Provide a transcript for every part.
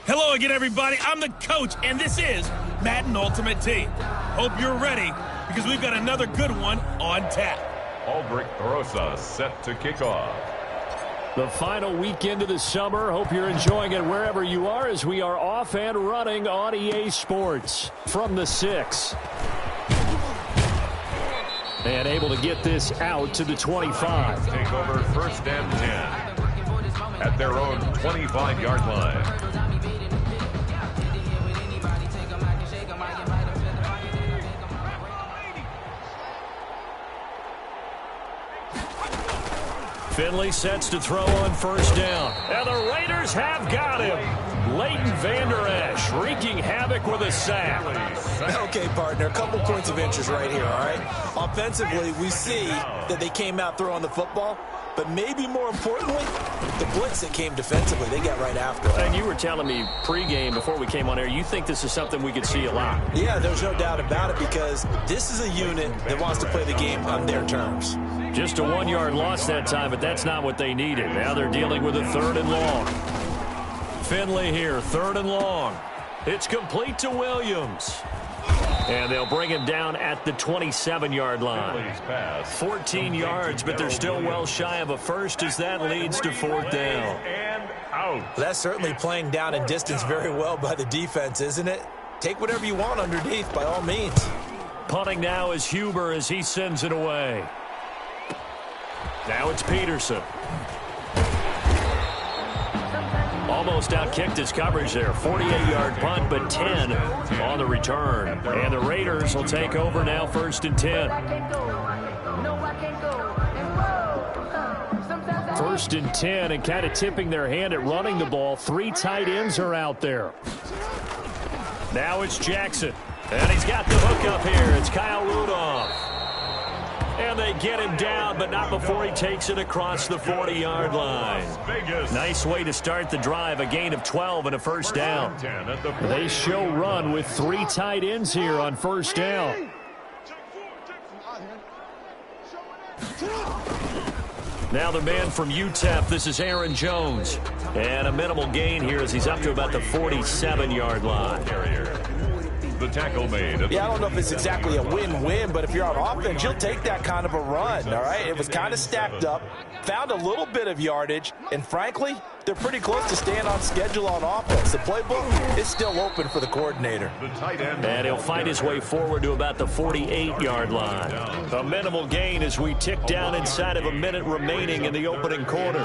Hello again, everybody. I'm the coach, and this is Madden Ultimate Team. Hope you're ready, because we've got another good one on tap. Aldrich Rosa set to kick off. The final weekend of the summer. Hope you're enjoying it wherever you are as we are off and running on EA Sports from the 6. And able to get this out to the 25. Take over first and 10 at their own 25-yard line. Finley sets to throw on first down. And the Raiders have got him. Leighton Vander Esch wreaking havoc with a sack. Okay, partner, a couple points of interest right here, all right? Offensively, we see that they came out throwing the football, but maybe more importantly, the blitz that came defensively, they got right after it. And you were telling me pregame before we came on air, you think this is something we could see a lot. Yeah, there's no doubt about it because this is a unit that wants to play the game on their terms. Just a 1-yard loss that time, but that's not what they needed. Now they're dealing with a 3rd and long. Finley here, 3rd and long. It's complete to Williams. And they'll bring him down at the 27-yard line. 14 yards, but they're still well shy of a first as that leads to 4th down. And out. That's certainly playing down in distance very well by the defense, isn't it? Take whatever you want underneath by all means. Punting now is Huber as he sends it away. Now it's Peterson. Almost outkicked his coverage there. 48-yard punt, but 10 on the return. And the Raiders will take over now 1st and 10. 1st and 10, and kind of tipping their hand at running the ball. 3 tight ends are out there. Now it's Jackson. And he's got the hook up here. It's Kyle Rudolph. And they get him down, but not before he takes it across the 40-yard line. Nice way to start the drive, a gain of 12 and a 1st down. They show run with 3 tight ends here on 1st down. Now the man from UTEP, this is Aaron Jones. And a minimal gain here as he's up to about the 47-yard line. The tackle made. Yeah, I don't know if it's exactly a win-win, but if you're on offense, you'll take that kind of a run, all right? It was kind of stacked up, found a little bit of yardage, and frankly, they're pretty close to staying on schedule on offense. The playbook is still open for the coordinator. The tight end. And he'll find his way forward to about the 48-yard line. A minimal gain as we tick down inside of a minute remaining in the opening quarter.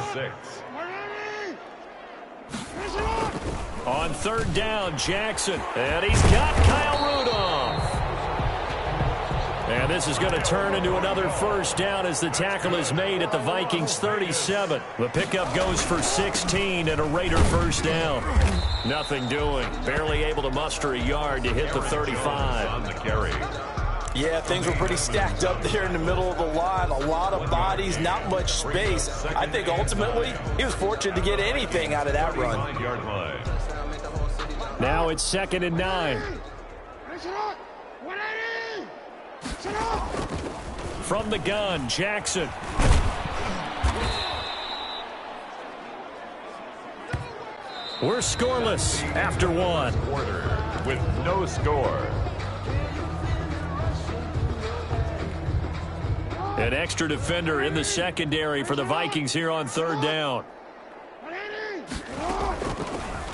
On 3rd down, Jackson. And he's got Kyle Rudolph. And this is going to turn into another 1st down as the tackle is made at the Vikings 37. The pickup goes for 16 and a Raider 1st down. Nothing doing. Barely able to muster a yard to hit the 35. On the carry. Yeah, things were pretty stacked up there in the middle of the line. A lot of bodies, not much space. I think ultimately he was fortunate to get anything out of that run. Now it's 2nd and 9. From the gun, Jackson. We're scoreless after 1. Quarter with no score. An extra defender in the secondary for the Vikings here on 3rd down.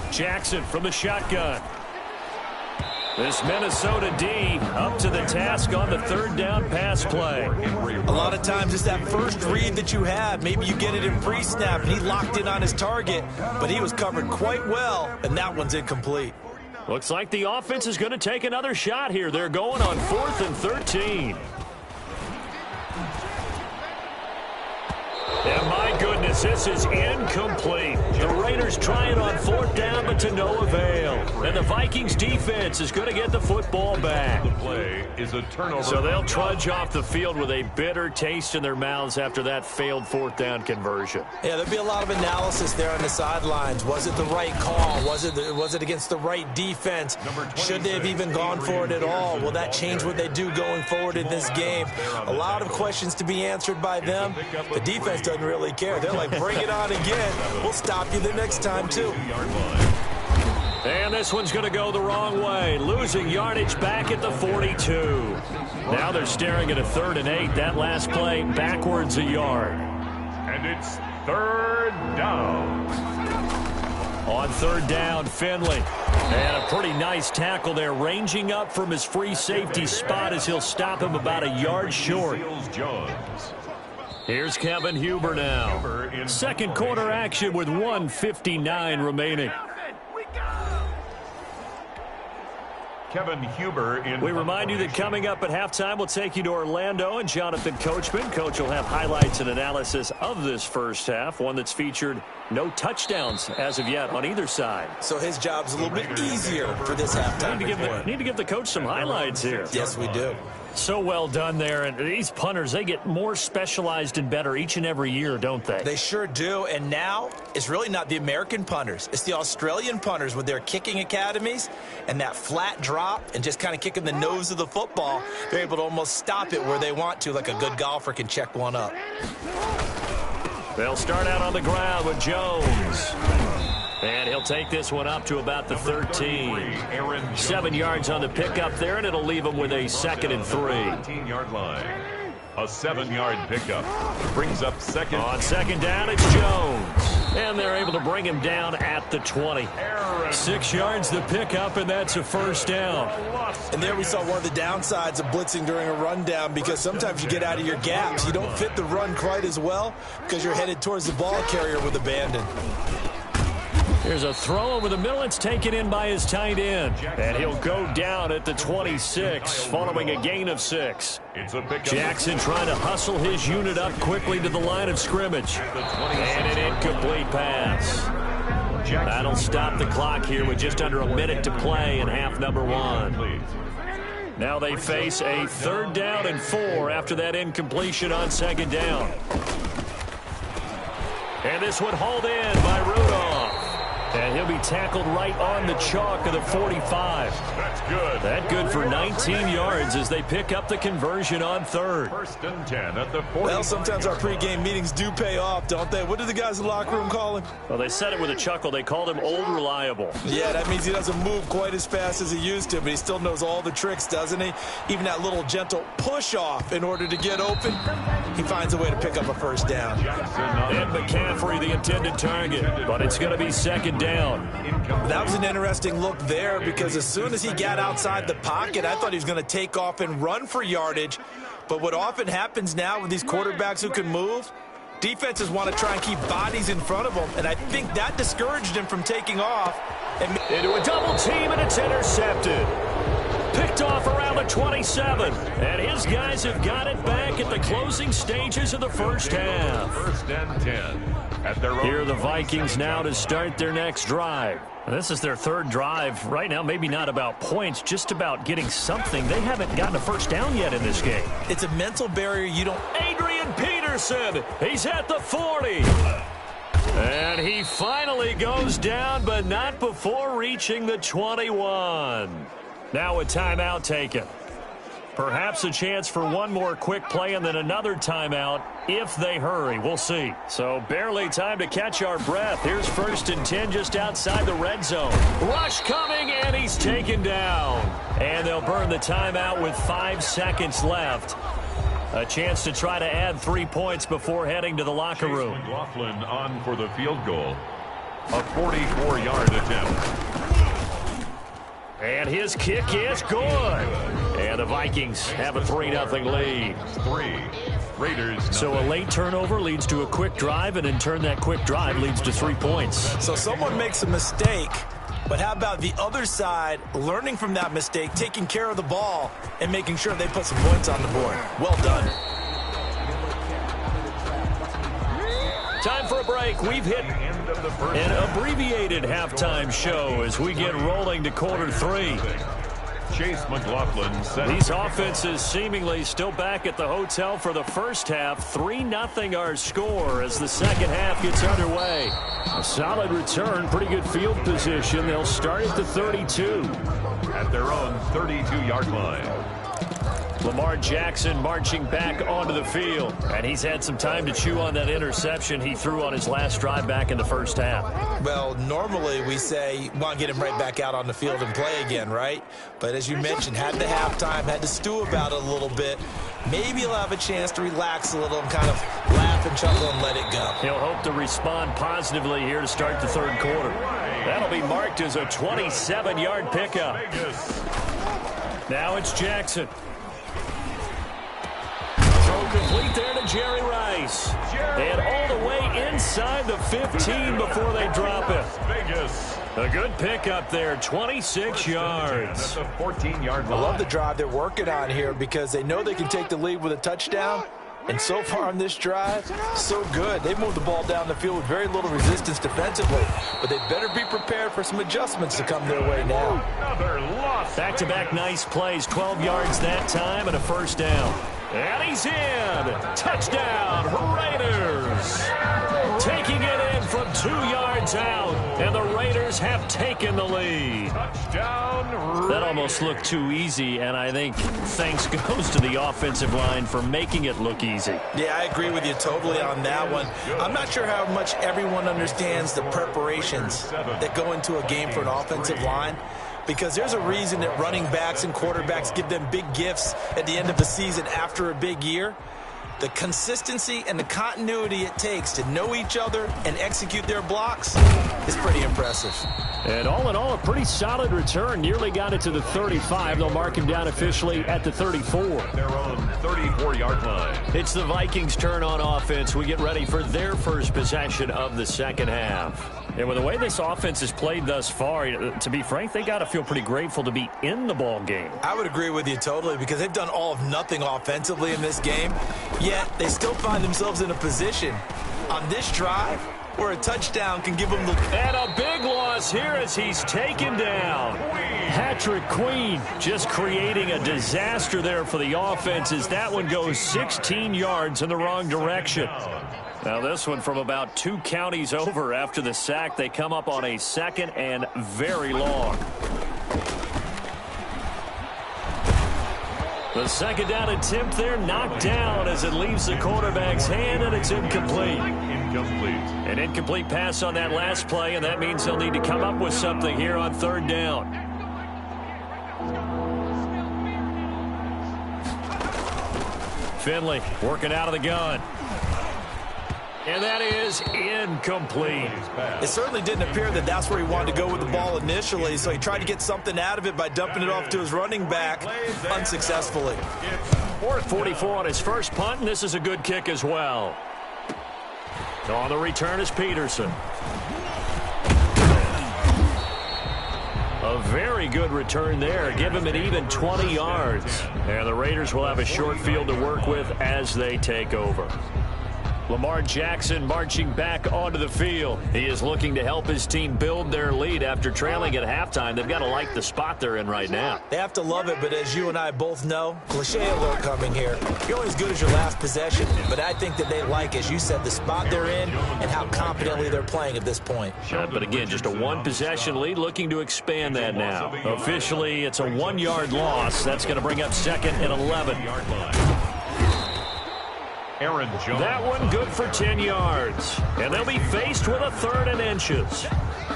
Jackson from the shotgun. This Minnesota D up to the task on the 3rd down pass play. A lot of times it's that first read that you have. Maybe you get it in pre-snap and he locked in on his target, but he was covered quite well, and that one's incomplete. Looks like the offense is going to take another shot here. They're going on 4th and 13. And my goodness, this is incomplete. The Raiders trying on 4th down, but to no avail. And the Vikings defense is going to get the football back. The play is a turnover. So they'll trudge off the field with a bitter taste in their mouths after that failed 4th down conversion. Yeah, there'll be a lot of analysis there on the sidelines. Was it the right call? Was it against the right defense? Should they have even gone for it at all? Will that change what they do going forward in this game? A lot of questions to be answered by them. The defense doesn't really care. They're like, bring it on again. We'll stop you the next time, too. And this one's going to go the wrong way, losing yardage back at the 42. Now they're staring at a 3rd and 8. That last play backwards a yard. And it's 3rd down. On 3rd down, Finley. And a pretty nice tackle there, ranging up from his free safety spot as he'll stop him about a yard short. Here's Kevin Huber now. Second quarter action with 1:59 remaining. Kevin Huber in. We remind you that coming up at halftime, we'll take you to Orlando and Jonathan Coachman. Coach will have highlights and analysis of this first half, one that's featured no touchdowns as of yet on either side. So his job's a little bit easier for this halftime. Need to give the coach some highlights here. Yes, we do. So well done there. And these punters, they get more specialized and better each and every year, don't they? They sure do. And now it's really not the American punters. It's the Australian punters with their kicking academies and that flat drop and just kind of kicking the nose of the football. They're able to almost stop it where they want to, like a good golfer can check one up. They'll start out on the ground with Jones. And he'll take this one up to about the 13. 7 yards on the pickup there, and it'll leave him with a 2nd and 3. 13-yard line. A 7-yard pickup. Brings up second. On 2nd down, it's Jones. And they're able to bring him down at the 20. 6 yards the pickup, and that's a 1st down. And there we saw one of the downsides of blitzing during a rundown, because sometimes you get out of your gaps. You don't fit the run quite as well because you're headed towards the ball carrier with abandon. Here's a throw over the middle. It's taken in by his tight end. And he'll go down at the 26 following a gain of 6. Jackson trying to hustle his unit up quickly to the line of scrimmage. And an incomplete pass. That'll stop the clock here with just under a minute to play in half number 1. Now they face a 3rd down and 4 after that incompletion on 2nd down. And this one hauled in by Rudolph. And he'll be tackled right on the chalk of the 45. That's good. That good for 19 yards as they pick up the conversion on 3rd. 1st and 10 at the 40. Well, sometimes our pregame meetings do pay off, don't they? What do the guys in the locker room call him? Well, they said it with a chuckle. They called him Old Reliable. Yeah, that means he doesn't move quite as fast as he used to, but he still knows all the tricks, doesn't he? Even that little gentle push-off in order to get open, he finds a way to pick up a 1st down. And McCaffrey, the intended target. But it's going to be 2nd down. That was an interesting look there, because as soon as he got outside the pocket, I thought he was going to take off and run for yardage. But what often happens now with these quarterbacks who can move, defenses want to try and keep bodies in front of them, and I think that discouraged him from taking off. Into a double team, and it's intercepted. Picked off around the 27. And his guys have got it back at the closing stages of the first half. 1st and 10. Here are the Vikings now to start their next drive. This is their 3rd drive. Right now, maybe not about points, just about getting something. They haven't gotten a 1st down yet in this game. It's a mental barrier you don't... Adrian Peterson, he's at the 40. And he finally goes down, but not before reaching the 21. Now a timeout taken. Perhaps a chance for one more quick play and then another timeout if they hurry. We'll see. So barely time to catch our breath. Here's 1st and 10 just outside the red zone. Rush coming, and he's taken down. And they'll burn the timeout with 5 seconds left. A chance to try to add 3 points before heading to the locker room. McLaughlin on for the field goal. A 44-yard attempt. And his kick is good. And the Vikings have a 3-0 lead. 3. Raiders. So a late turnover leads to a quick drive, and in turn that quick drive leads to 3 points. So someone makes a mistake, but how about the other side learning from that mistake, taking care of the ball, and making sure they put some points on the board? Well done. Time for a break. We've hit an abbreviated halftime show as we get rolling to quarter 3. Chase McLaughlin set. These offenses seemingly still back at the hotel for the first half. 3-0 our score as the second half gets underway. A solid return, pretty good field position. They'll start at the 32. At their own 32-yard line. Lamar Jackson marching back onto the field. And he's had some time to chew on that interception he threw on his last drive back in the first half. Well, normally we say, want to get him right back out on the field and play again, right? But as you mentioned, had the halftime, had to stew about it a little bit. Maybe he'll have a chance to relax a little and kind of laugh and chuckle and let it go. He'll hope to respond positively here to start the third quarter. That'll be marked as a 27-yard pickup. Now it's Jackson. Throw complete there to Jerry Rice. And all the way inside the 15 before they drop it. A good pickup there, 26 yards. That's a 14-yard line. I love the drive they're working on here because they know they can take the lead with a touchdown. And so far on this drive, so good. They've moved the ball down the field with very little resistance defensively. But they better be prepared for some adjustments to come their way now. Back-to-back nice plays, 12 yards that time and a first down. And he's in. Touchdown, Raiders. Taking it in from 2 yards out. And the Raiders have taken the lead. Touchdown. That almost looked too easy, and I think thanks goes to the offensive line for making it look easy. Yeah, I agree with you totally on that one. I'm not sure how much everyone understands the preparations that go into a game for an offensive line, because there's a reason that running backs and quarterbacks give them big gifts at the end of the season after a big year. The consistency and the continuity it takes to know each other and execute their blocks is pretty impressive. And all in all, a pretty solid return. Nearly got it to the 35. They'll mark him down officially at the 34. Their own 34-yard line. It's the Vikings' turn on offense. We get ready for their first possession of the second half. And with the way this offense has played thus far, to be frank, they got to feel pretty grateful to be in the ball game. I would agree with you totally because they've done all of nothing offensively in this game, yet they still find themselves in a position on this drive where a touchdown can give them the... And a big loss here as he's taken down. Patrick Queen just creating a disaster there for the offense as that one goes 16 yards in the wrong direction. Now this one from about 2 counties over after the sack. They come up on a second and very long. The second down attempt there knocked down as it leaves the quarterback's hand, and it's incomplete. An incomplete pass on that last play, and that means they'll need to come up with something here on third down. Finley working out of the gun. And that is incomplete. It certainly didn't appear that that's where he wanted to go with the ball initially, so he tried to get something out of it by dumping it off to his running back unsuccessfully. 44 on his first punt, and this is a good kick as well. On the return is Peterson. A very good return there. Give him an even 20 yards. And the Raiders will have a short field to work with as they take over. Lamar Jackson marching back onto the field. He is looking to help his team build their lead after trailing at halftime. They've got to like the spot they're in right now. They have to love it, but as you and I both know, cliche alert coming here. You're only as good as your last possession, but I think that they like, as you said, the spot they're in and how confidently they're playing at this point. But again, just a one-possession lead, looking to expand that now. Officially, it's a 1-yard loss. That's going to bring up second and 11. Aaron Jones. That one good for 10 yards. And they'll be faced with a third and inches.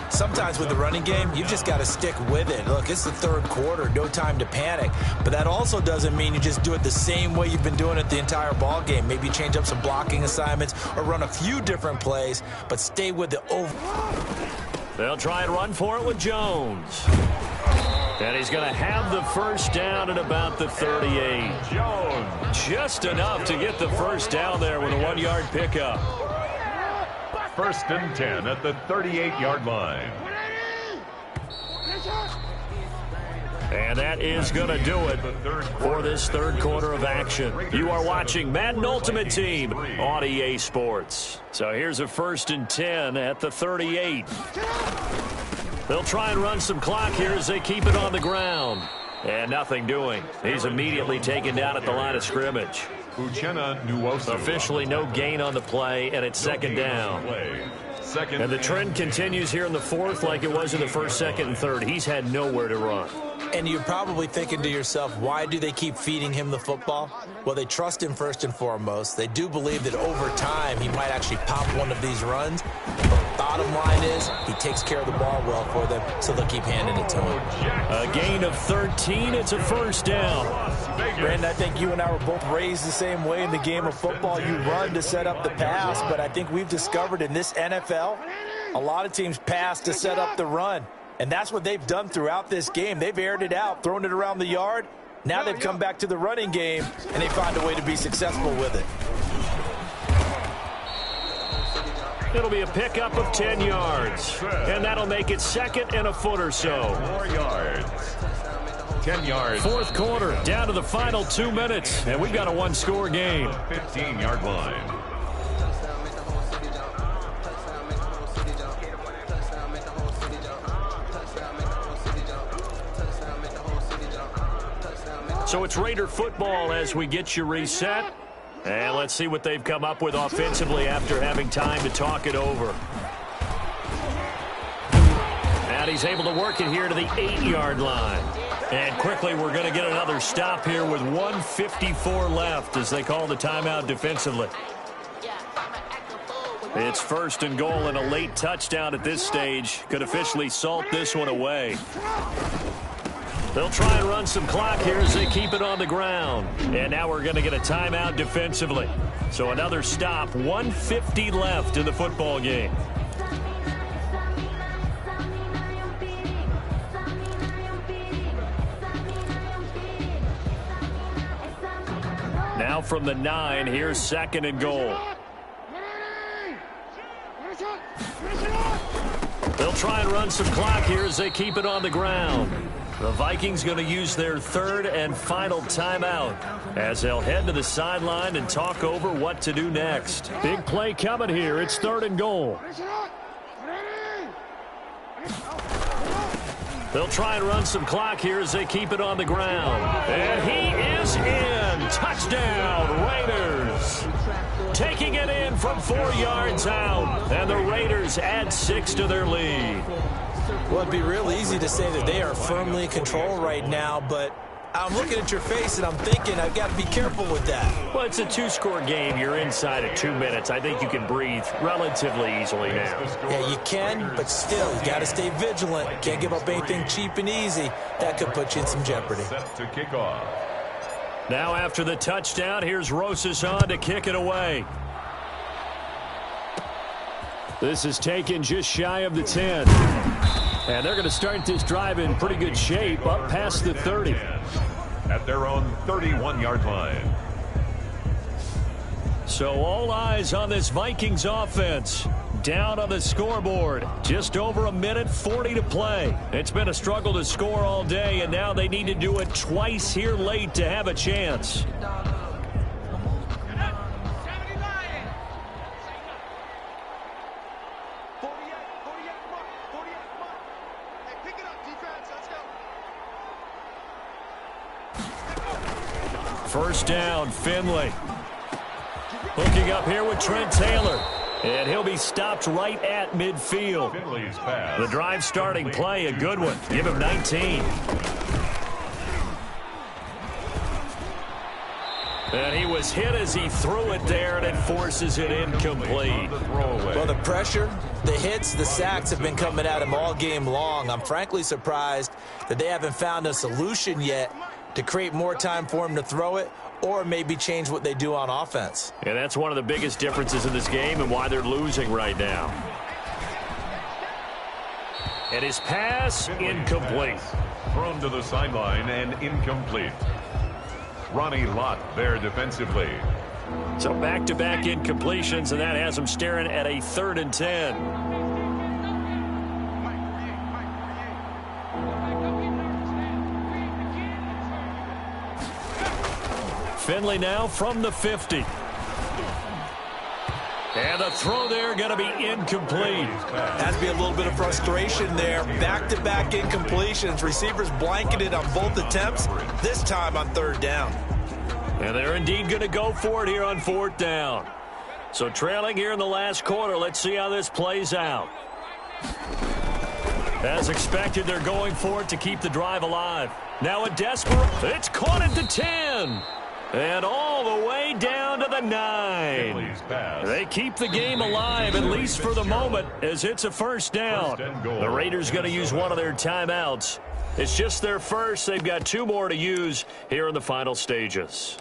Sometimes with the running game, you've just got to stick with it. Look, it's the third quarter, no time to panic. But that also doesn't mean you just do it the same way you've been doing it the entire ball game. Maybe change up some blocking assignments or run a few different plays, but stay with the over. They'll try and run for it with Jones. And he's going to have the first down at about the 38. Jones. Just enough to get the first down there with a 1-yard pickup. First and 10 at the 38-yard line. And that is going to do it for this third quarter of action. You are watching Madden Ultimate Team on EA Sports. So here's a first and 10 at the 38. They'll try and run some clock here as they keep it on the ground. And nothing doing. He's immediately taken down at the line of scrimmage. Officially no gain on the play, and it's second down. And the trend continues here in the fourth like it was in the first, second, and third. He's had nowhere to run. And you're probably thinking to yourself, why do they keep feeding him the football? Well, they trust him first and foremost. They do believe that over time he might actually pop one of these runs. But bottom line is he takes care of the ball well for them, so they'll keep handing it to him. A gain of 13. It's a first down. Brandon, I think you and I were both raised the same way in the game of football. You run to set up the pass, but I think we've discovered in this NFL, a lot of teams pass to set up the run. And that's what they've done throughout this game. They've aired it out, thrown it around the yard. Now they've come back to the running game, and they find a way to be successful with it. It'll be a pickup of 10 yards. And that'll make it second and a foot or so. 4 yards. 10 yards. Fourth quarter, down to the final 2 minutes. And we've got a one-score game. 15-yard line. So it's Raider football as we get you reset. And let's see what they've come up with offensively after having time to talk it over. And he's able to work it here to the 8-yard line. And quickly we're going to get another stop here with 1:54 left as they call the timeout defensively. It's first and goal, and a late touchdown at this stage could officially salt this one away. They'll try and run some clock here as they keep it on the ground. And now we're going to get a timeout defensively. So another stop, 1:50 left in the football game. Now from the 9, here's second and goal. They'll try and run some clock here as they keep it on the ground. The Vikings going to use their third and final timeout as they'll head to the sideline and talk over what to do next. Big play coming here. It's third and goal. They'll try and run some clock here as they keep it on the ground. And he is in. Touchdown, Raiders. Taking it in from 4 yards out. And the Raiders add 6 to their lead. Well, it'd be real easy to say that they are firmly in control right now, but I'm looking at your face and I'm thinking I've got to be careful with that. Well, it's a 2-score game. You're inside of 2 minutes. I think you can breathe relatively easily now. Yeah, you can, but still, you got to stay vigilant. Can't give up anything cheap and easy. That could put you in some jeopardy. Set to kick off. Now after the touchdown, here's Rosas on to kick it away. This is taken just shy of the 10. And they're going to start this drive in pretty good shape, up past the 30. At their own 31-yard line. So all eyes on this Vikings offense. Down on the scoreboard. Just over 1:40 to play. It's been a struggle to score all day, and now they need to do it twice here late to have a chance. First down, Finley. Hooking up here with Trent Taylor. And he'll be stopped right at midfield. The drive starting play, a good one. Give him 19. And he was hit as he threw it there, and it forces it incomplete. Well, the pressure, the hits, the sacks have been coming at him all game long. I'm frankly surprised that they haven't found a solution yet to create more time for him to throw it, or maybe change what they do on offense. And that's one of the biggest differences in this game and why they're losing right now. And his pass, incomplete. Thrown to the sideline and incomplete. Ronnie Lott there defensively. So back-to-back incompletions, and that has him staring at a 3rd and 10. Finley now from the 50. And the throw there going to be incomplete. Has to be a little bit of frustration there. Back-to-back incompletions. Receivers blanketed on both attempts, this time on 3rd down. And they're indeed going to go for it here on 4th down. So trailing here in the last quarter. Let's see how this plays out. As expected, they're going for it to keep the drive alive. Now a desperate. It's caught at the 10. And all the way down to the 9. They keep the game alive, at least for the moment, as it's a first down. The Raiders going to use one of their timeouts. It's just their first. They've got 2 more to use here in the final stages.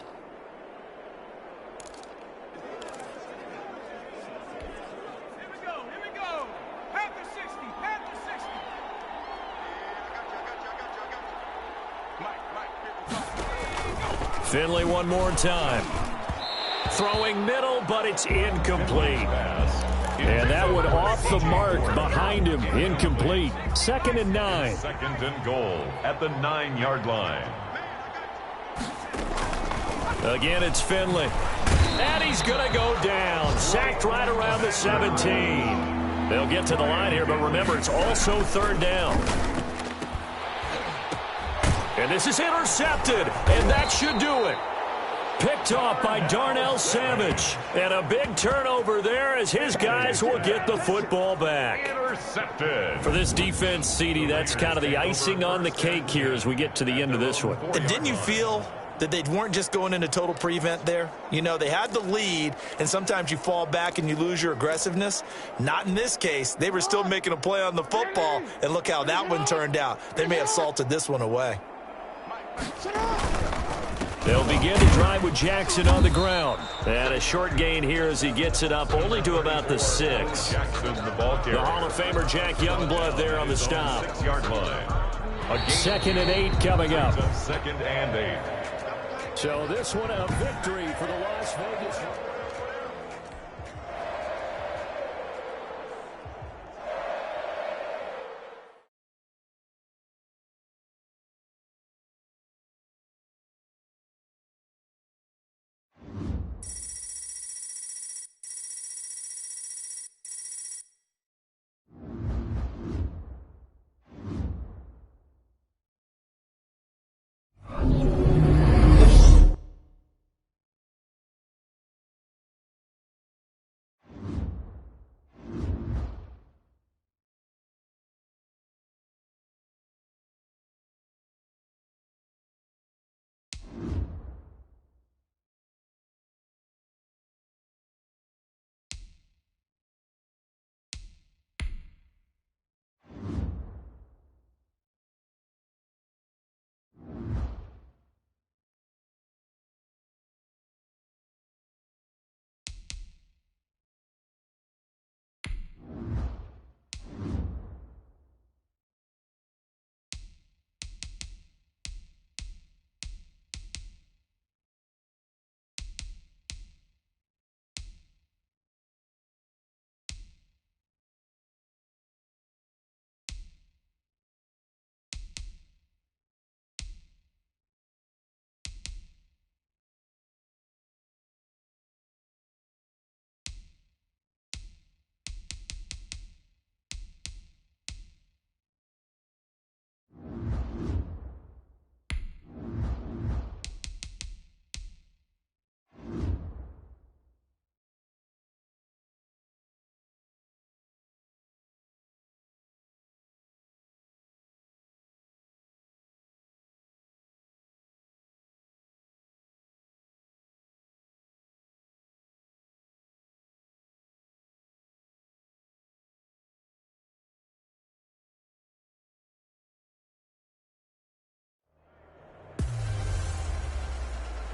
Finley one more time. Throwing middle, but it's incomplete. And that one off the mark behind him. Incomplete. 2nd and 9. 2nd and goal at the 9-yard line. Again, it's Finley. And he's going to go down. Sacked right around the 17. They'll get to the line here, but remember, it's also 3rd down. And this is intercepted, and that should do it. Picked off by Darnell Savage. And a big turnover there as his guys will get the football back. Intercepted. For this defense, CD, that's kind of the icing on the cake here as we get to the end of this one. And didn't you feel that they weren't just going into total prevent there? You know, they had the lead, and sometimes you fall back and you lose your aggressiveness. Not in this case. They were still making a play on the football, and look how that one turned out. They may have salted this one away. They'll begin to drive with Jackson on the ground. And a short gain here as he gets it up only to about the 6. The Hall of Famer Jack Youngblood there on the stop. 6-yard line. 2nd and 8 coming up. 2nd and 8. So this one a victory for the Las Vegas.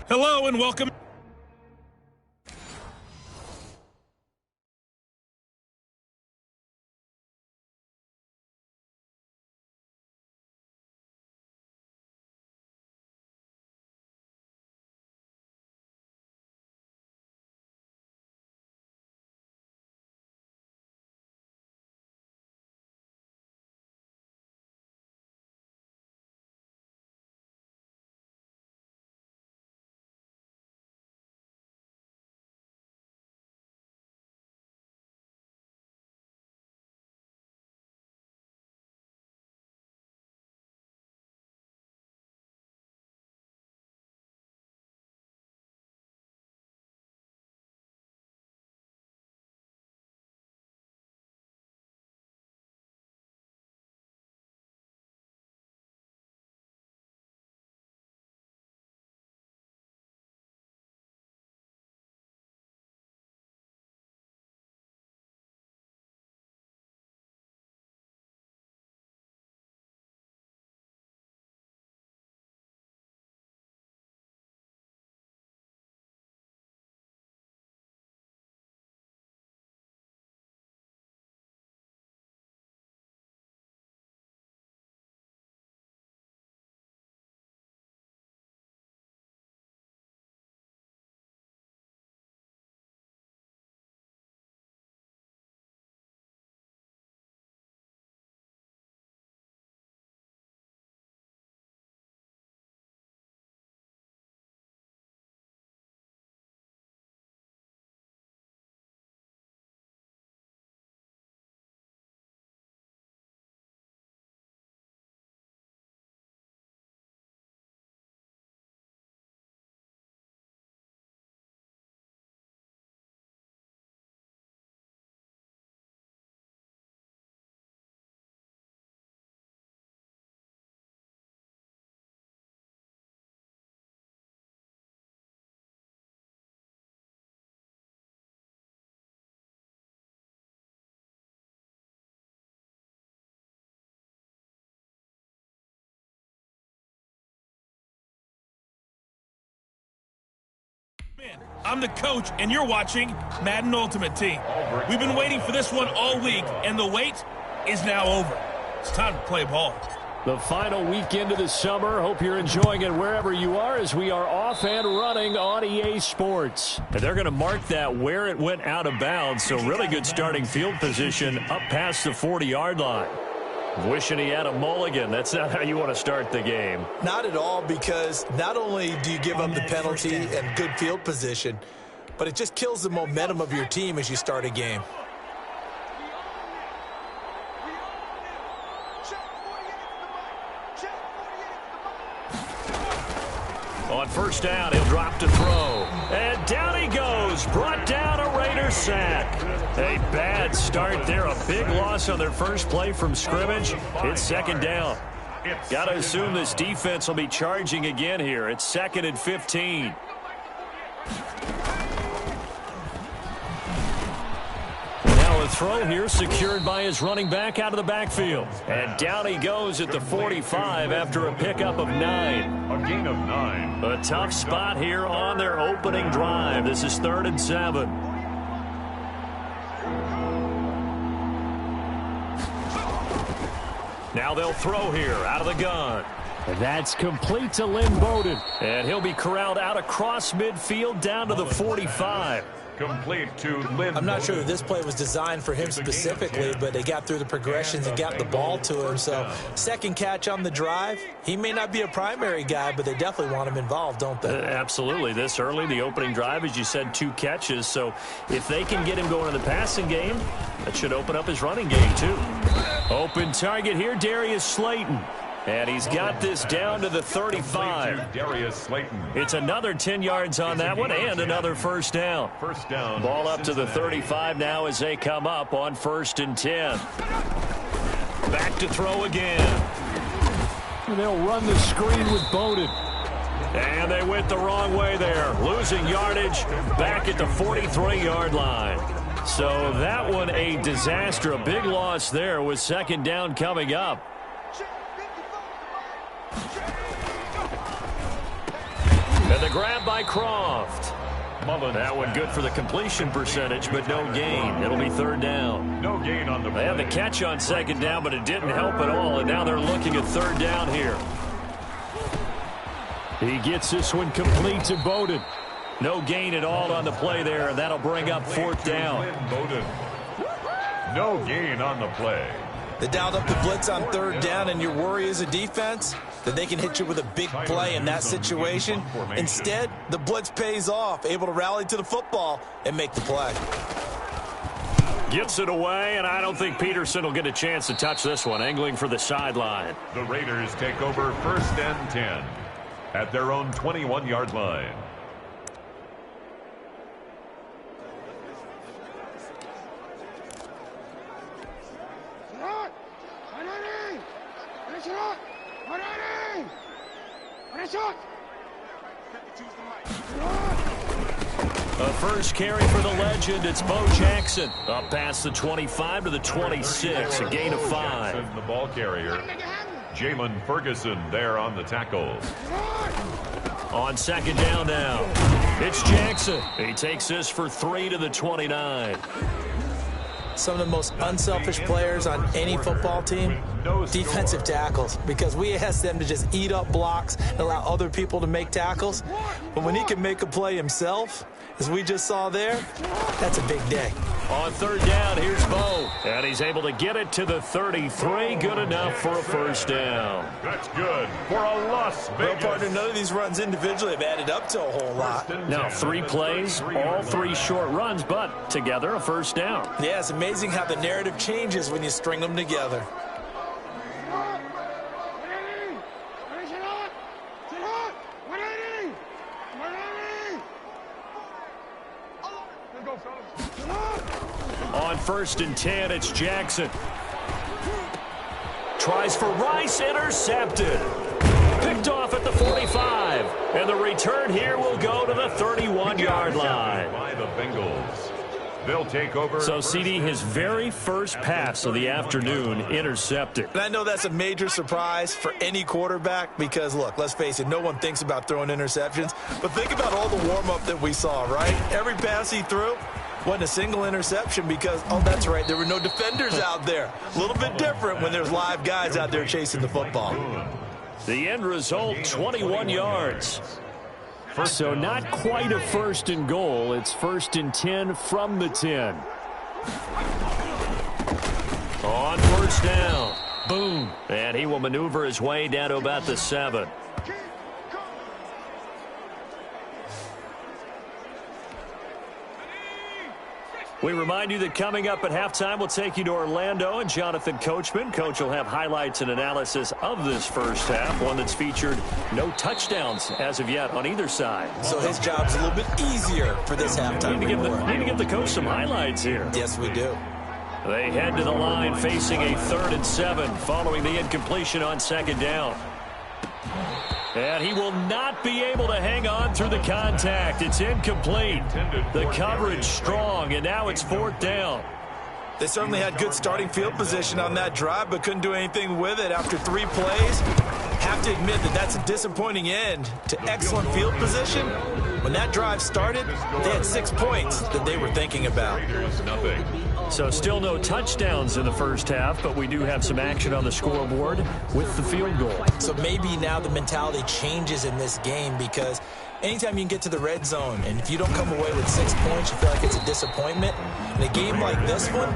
Hello and welcome. I'm the coach, and you're watching Madden Ultimate Team. We've been waiting for this one all week, and the wait is now over. It's time to play ball. The final weekend of the summer. Hope you're enjoying it wherever you are as we are off and running on EA Sports. And they're going to mark that where it went out of bounds, so really good starting field position up past the 40-yard line. Wishing he had a mulligan. That's not how you want to start the game. Not at all, because not only do you give up the penalty and good field position, but it just kills the momentum of your team as you start a game. On first down, he'll drop to throw. And down he goes. Brought down a Raider sack. A bad start there. A big loss on their first play from scrimmage. It's second down. Got to assume this defense will be charging again here. It's 2nd and 15. Now a throw here secured by his running back out of the backfield. And down he goes at the 45 after a pickup of 9. A gain of 9. A tough spot here on their opening drive. This is 3rd and 7. Now they'll throw here out of the gun. And that's complete to Lynn Bowden. And he'll be corralled out across midfield down to the 45. Complete to Lynn. I'm not sure that this play was designed for him specifically, but they got through the progressions and got the ball to him. So, second catch on the drive. He may not be a primary guy, but they definitely want him involved, don't they? Absolutely. This early, the opening drive, as you said, 2 catches. So, if they can get him going in the passing game, that should open up his running game, too. Open target here, Darius Slayton. And he's got this down to the 35. Darius Slayton. It's another 10 yards on that one and another first down. First down. Ball up to the 35 now as they come up on 1st and 10. Back to throw again. And they'll run the screen with Bowden. And they went the wrong way there. Losing yardage back at the 43-yard line. So that one a disaster. A big loss there with 2nd down coming up. And the grab by Croft. That one good for the completion percentage, but no gain. It'll be 3rd down. No gain on the play. They had the catch on 2nd down, but it didn't help at all, and now they're looking at 3rd down here. He gets this one complete to Bowden. No gain at all on the play there, and that'll bring up 4th down. No gain on the play. They dialed up the blitz on 3rd down, and your worry as a defense that they can hit you with a big play in that situation. Instead, the blitz pays off, able to rally to the football and make the play. Gets it away, and I don't think Peterson will get a chance to touch this one, angling for the sideline. The Raiders take over 1st and 10 at their own 21-yard line. A first carry for the legend. It's Bo Jackson. Up past the 25 to the 26. A gain of 5. The ball carrier. Jalen Ferguson there on the tackle. On 2nd down now. It's Jackson. He takes this for 3 to the 29. Some of the most unselfish players on any football team, defensive tackles, because we ask them to just eat up blocks and allow other people to make tackles. But when he can make a play himself, as we just saw there, that's a big day. On 3rd down, here's Bo. And he's able to get it to the 33. Good enough for a first down. That's good for a Las Vegas. Well, partner, none of these runs individually have added up to a whole lot. Now 3 plays, all 3 short runs, but together a first down. Yeah, it's amazing how the narrative changes when you string them together. On 1st and 10, it's Jackson. Tries for Rice, intercepted. Picked off at the 45. And the return here will go to the 31-yard line. By the Bengals. They'll take over. So, CD, his very first pass of the afternoon intercepted. And I know that's a major surprise for any quarterback because, look, let's face it, no one thinks about throwing interceptions. But think about all the warm-up that we saw, right? Every pass he threw wasn't a single interception because, oh, that's right, there were no defenders out there. A little bit different when there's live guys out there chasing the football. The end result, 21 yards. So not quite a first and goal. It's 1st and 10 from the 10. On first down. Boom. And he will maneuver his way down to about the 7. We remind you that coming up at halftime, we'll take you to Orlando and Jonathan Coachman. Coach will have highlights and analysis of this first half, one that's featured no touchdowns as of yet on either side. So his job's a little bit easier for this halftime. Need to give the coach some highlights here. Yes, we do. They head to the line facing a 3rd and 7 following the incompletion on 2nd down. And he will not be able to hang on through the contact. It's incomplete. The coverage strong, and now it's 4th down. They certainly had good starting field position on that drive, but couldn't do anything with it after 3 plays. Have to admit that that's a disappointing end to excellent field position. When that drive started, they had 6 points that they were thinking about. So still no touchdowns in the first half, but we do have some action on the scoreboard with the field goal. So maybe now the mentality changes in this game because anytime you can get to the red zone, and if you don't come away with 6 points, you feel like it's a disappointment. In a game like this one,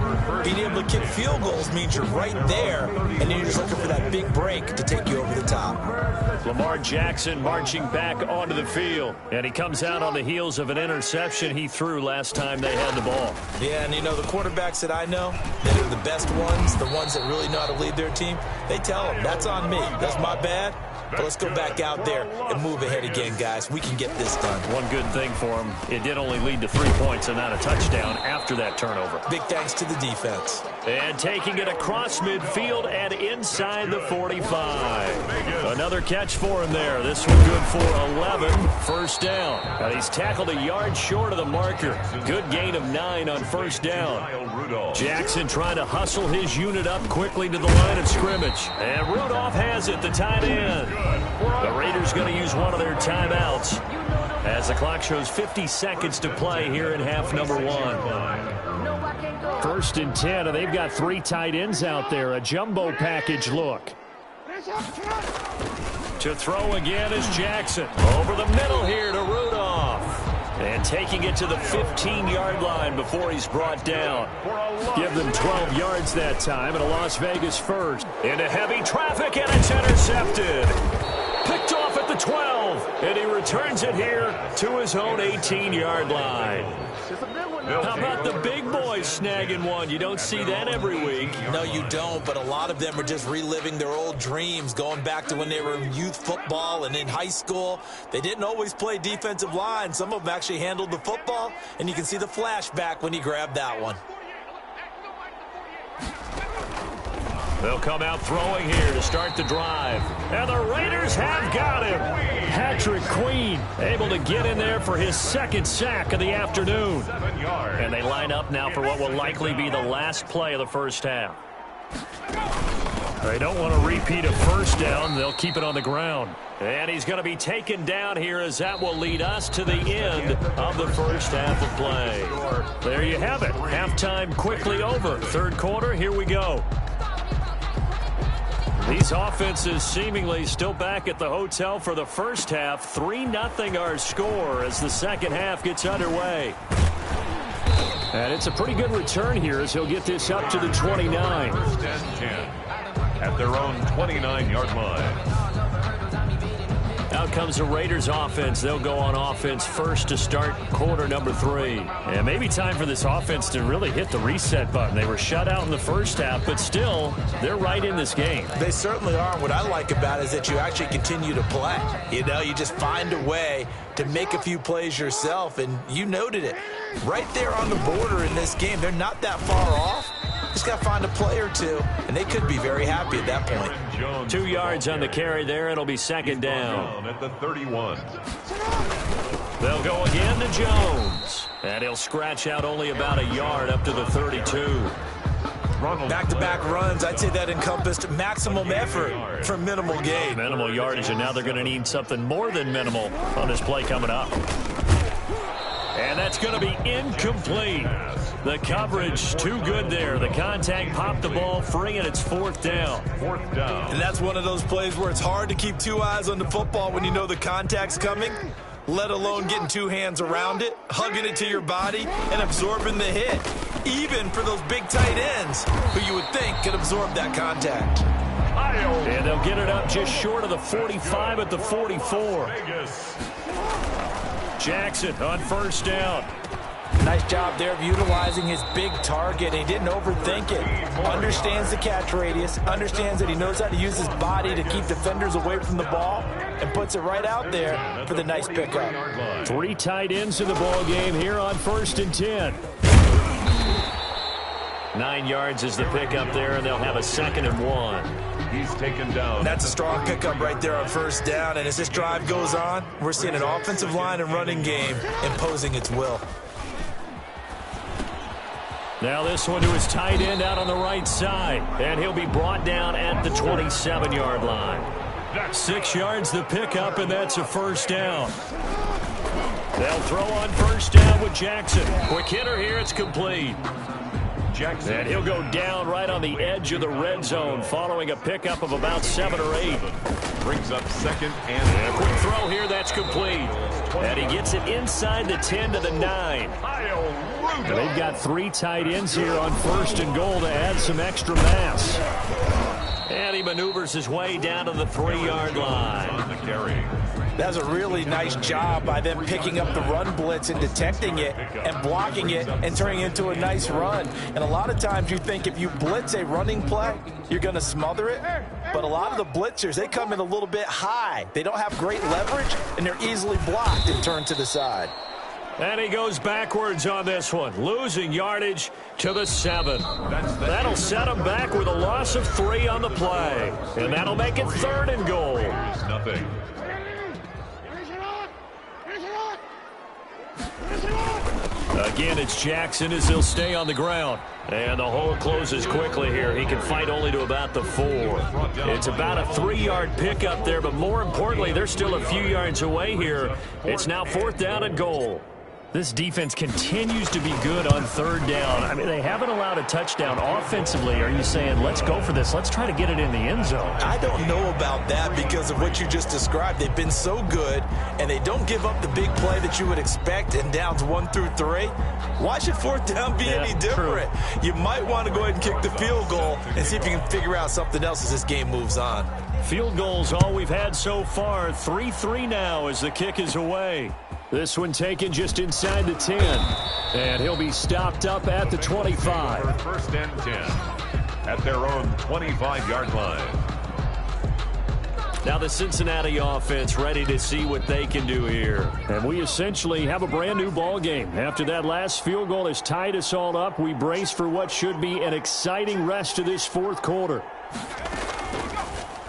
being able to kick field goals means you're right there, and then you're just looking for that big break to take you over the top. Lamar Jackson marching back onto the field, and he comes out on the heels of an interception he threw last time they had the ball. Yeah, and you know, the quarterbacks that I know that are the best ones, the ones that really know how to lead their team, they tell them, that's on me, that's my bad. But let's go back out there and move ahead again, guys. We can get this done. One good thing for him, it did only lead to 3 points and not a touchdown after that turnover. Big thanks to the defense. And taking it across midfield and inside the 45. Another catch for him there. This one good for 11. 1st down. And he's tackled a yard short of the marker. Good gain of 9 on 1st down. Jackson trying to hustle his unit up quickly to the line of scrimmage. And Rudolph has it, the tight end. The Raiders going to use one of their timeouts as the clock shows 50 seconds to play here in half number 1. 1st and 10, and they've got 3 tight ends out there. A jumbo package look. To throw again is Jackson. Over the middle here to Rudolph. And taking it to the 15-yard line before he's brought down. Give them 12 yards that time, and a Las Vegas first. Into heavy traffic, and it's intercepted. Picked off at the 12, and he returns it here to his own 18-yard line. How about the big boys snagging one? You don't see that every week. No, you don't, but a lot of them are just reliving their old dreams, going back to when they were in youth football and in high school. They didn't always play defensive line. Some of them actually handled the football, and you can see the flashback when he grabbed that one. They'll come out throwing here to start the drive. And the Raiders have got him. Patrick Queen able to get in there for his 2nd sack of the afternoon. And they line up now for what will likely be the last play of the first half. They don't want to repeat a 1st down. They'll keep it on the ground. And he's going to be taken down here as that will lead us to the end of the first half of play. There you have it. Halftime quickly over. 3rd quarter, here we go. These offenses seemingly still back at the hotel for the first half. 3-0 our score as the second half gets underway. And it's a pretty good return here as he'll get this up to the 29. 1st and 10 at their own 29-yard line. Out comes the Raiders offense. They'll go on offense first to start quarter number 3. And maybe time for this offense to really hit the reset button. They were shut out in the first half, but still, they're right in this game. They certainly are. What I like about it is that you actually continue to play. You know, you just find a way to make a few plays yourself, and you noted it. Right there on the border in this game, they're not that far off. Just got to find a play or two, and they could be very happy at that point. 2 yards on the carry there. It'll be 2nd down. At the 31. They'll go again to Jones. And he'll scratch out only about a yard up to the 32. Back-to-back runs, I'd say that encompassed maximum effort for minimal gain. Minimal yardage, and now they're going to need something more than minimal on this play coming up. And that's going to be incomplete. The coverage too good there. The contact popped the ball free, and it's fourth down. And that's one of those plays where it's hard to keep two eyes on the football when you know the contact's coming, let alone getting two hands around it, hugging it to your body, and absorbing the hit. Even for those big tight ends who you would think could absorb that contact. And they'll get it up just short of the 45 at the 44. Jackson on first down. Nice job there of utilizing his big target. He didn't overthink it. Understands the catch radius. Understands that he knows how to use his body to keep defenders away from the ball. And puts it right out there for the nice pickup. 3 tight ends in the ball game here on 1st and 10. 9 yards is the pickup there, and they'll have a 2nd and 1. He's taken down. That's a strong pickup right there on first down. And as this drive goes on, we're seeing an offensive line and running game imposing its will. Now this one to his tight end out on the right side. And he'll be brought down at the 27-yard line. 6 yards the pickup, and that's a first down. They'll throw on first down with Jackson. Quick hitter here, it's complete. Jackson. And he'll go down right on the edge of the red zone following a pickup of about 7 or 8. Brings up 2nd and a quick throw here, that's complete. And he gets it inside the 10 to the 9. And they've got 3 tight ends here on 1st and goal to add some extra mass. And he maneuvers his way down to the 3-yard line. On the carry. That's a really nice job by them picking up the run blitz and detecting it and blocking it and turning it into a nice run. And a lot of times you think if you blitz a running play, you're going to smother it. But a lot of the blitzers, they come in a little bit high. They don't have great leverage, and they're easily blocked and turned to the side. And he goes backwards on this one, losing yardage to the 7. That'll set him back with a loss of 3 on the play. And that'll make it 3rd and goal. There's nothing. Again, it's Jackson as he'll stay on the ground. And the hole closes quickly here. He can fight only to about the 4. It's about a 3-yard pickup there, but more importantly, they're still a few yards away here. It's now 4th down and goal. This defense continues to be good on 3rd down. I mean, they haven't allowed a touchdown offensively. Are you saying, let's go for this? Let's try to get it in the end zone. I don't know about that because of what you just described. They've been so good, and they don't give up the big play that you would expect in downs 1 through 3. Why should 4th down be any different? True. You might want to go ahead and kick the field goal and see if you can figure out something else as this game moves on. Field goals all we've had so far. 3-3 now as the kick is away. This one taken just inside the 10. And he'll be stopped up at the 25. 1st and 10 at their own 25-yard line. Now the Cincinnati offense ready to see what they can do here. And we essentially have a brand new ball game. After that last field goal has tied us all up, we brace for what should be an exciting rest of this 4th quarter.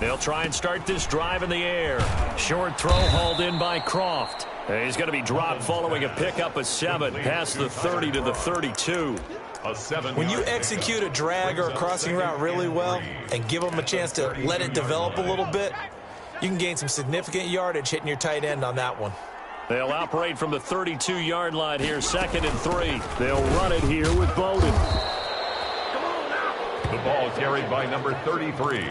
They'll try and start this drive in the air. Short throw hauled in by Croft. He's going to be dropped following a pickup of 7 past the 30 to the 32. When you execute a drag or a crossing route really well and give them a chance to let it develop a little bit, you can gain some significant yardage hitting your tight end on that one. They'll operate from the 32-yard line here, 2nd and 3. They'll run it here with Bowden. The ball carried by number 33.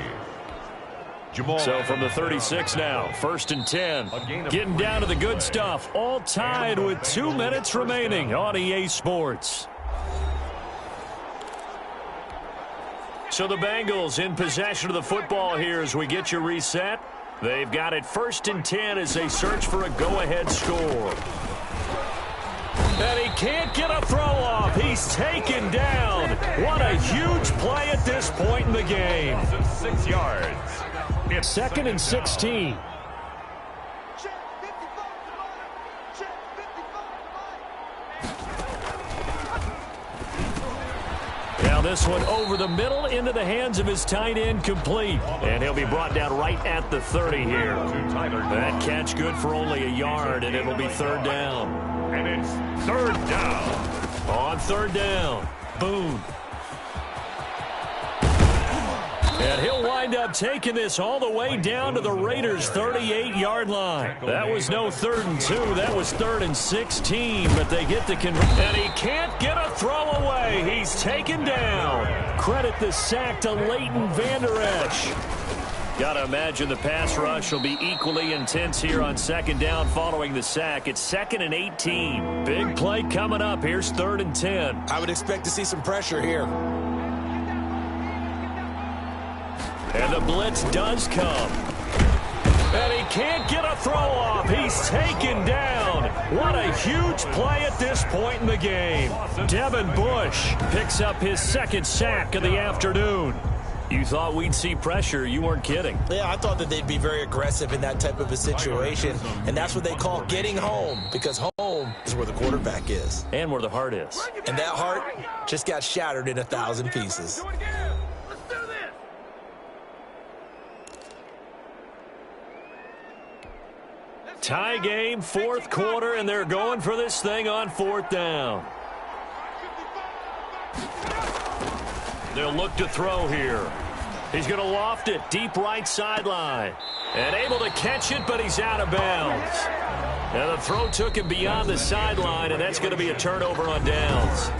So from the 36 now, 1st and 10. Getting down to the good stuff. All tied with 2 minutes remaining on EA Sports. So the Bengals in possession of the football here as we get you reset. They've got it 1st and 10 as they search for a go-ahead score. And he can't get a throw off. He's taken down. What a huge play at this point in the game. 6 yards. It's 2nd and 16. Now this one over the middle into the hands of his tight end, complete. And he'll be brought down right at the 30 here. That catch good for only a yard, and it'll be 3rd down. And it's third down. On third down, Boone. And he'll wind up taking this all the way down to the Raiders' 38-yard line. That was no 3rd and 2. That was 3rd and 16, but they get the conversion. And he can't get a throw away. He's taken down. Credit the sack to Leighton Vander Esch. Got to imagine the pass rush will be equally intense here on 2nd down following the sack. It's 2nd and 18. Big play coming up. Here's 3rd and 10. I would expect to see some pressure here. And the blitz does come. And he can't get a throw off. He's taken down. What a huge play at this point in the game. Devin Bush picks up his 2nd sack of the afternoon. You thought we'd see pressure. You weren't kidding. Yeah, I thought that they'd be very aggressive in that type of a situation. And that's what they call getting home, because home is where the quarterback is. And where the heart is. And that heart just got shattered in 1,000 pieces. Tie game, 4th quarter, and they're going for this thing on 4th down. They'll look to throw here. He's going to loft it deep right sideline. And able to catch it, but he's out of bounds. Now the throw took him beyond the sideline, and that's going to be a turnover on downs.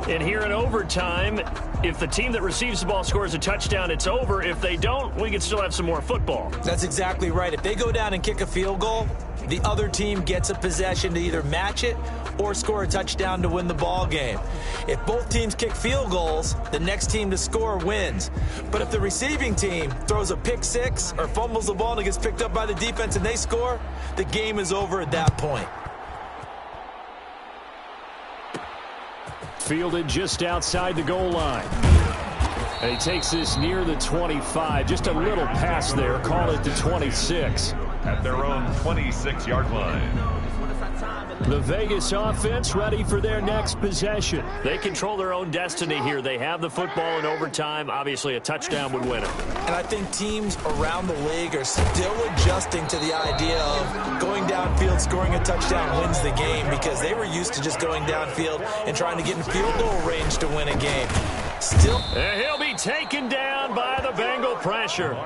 And here in overtime, if the team that receives the ball scores a touchdown, it's over. If they don't, we can still have some more football. That's exactly right. If they go down and kick a field goal, the other team gets a possession to either match it or score a touchdown to win the ball game. If both teams kick field goals, the next team to score wins. But if the receiving team throws a pick six or fumbles the ball and it gets picked up by the defense and they score, the game is over at that point. Fielded just outside the goal line. And he takes this near the 25. Just a little pass there. Call it the 26. At their own 26-yard line. The Vegas offense ready for their next possession. They control their own destiny here. They have the football in overtime. Obviously, a touchdown would win it. And I think teams around the league are still adjusting to the idea of going downfield, scoring a touchdown wins the game, because they were used to just going downfield and trying to get in field goal range to win a game. Still. And he'll be taken down by the Bengal pressure.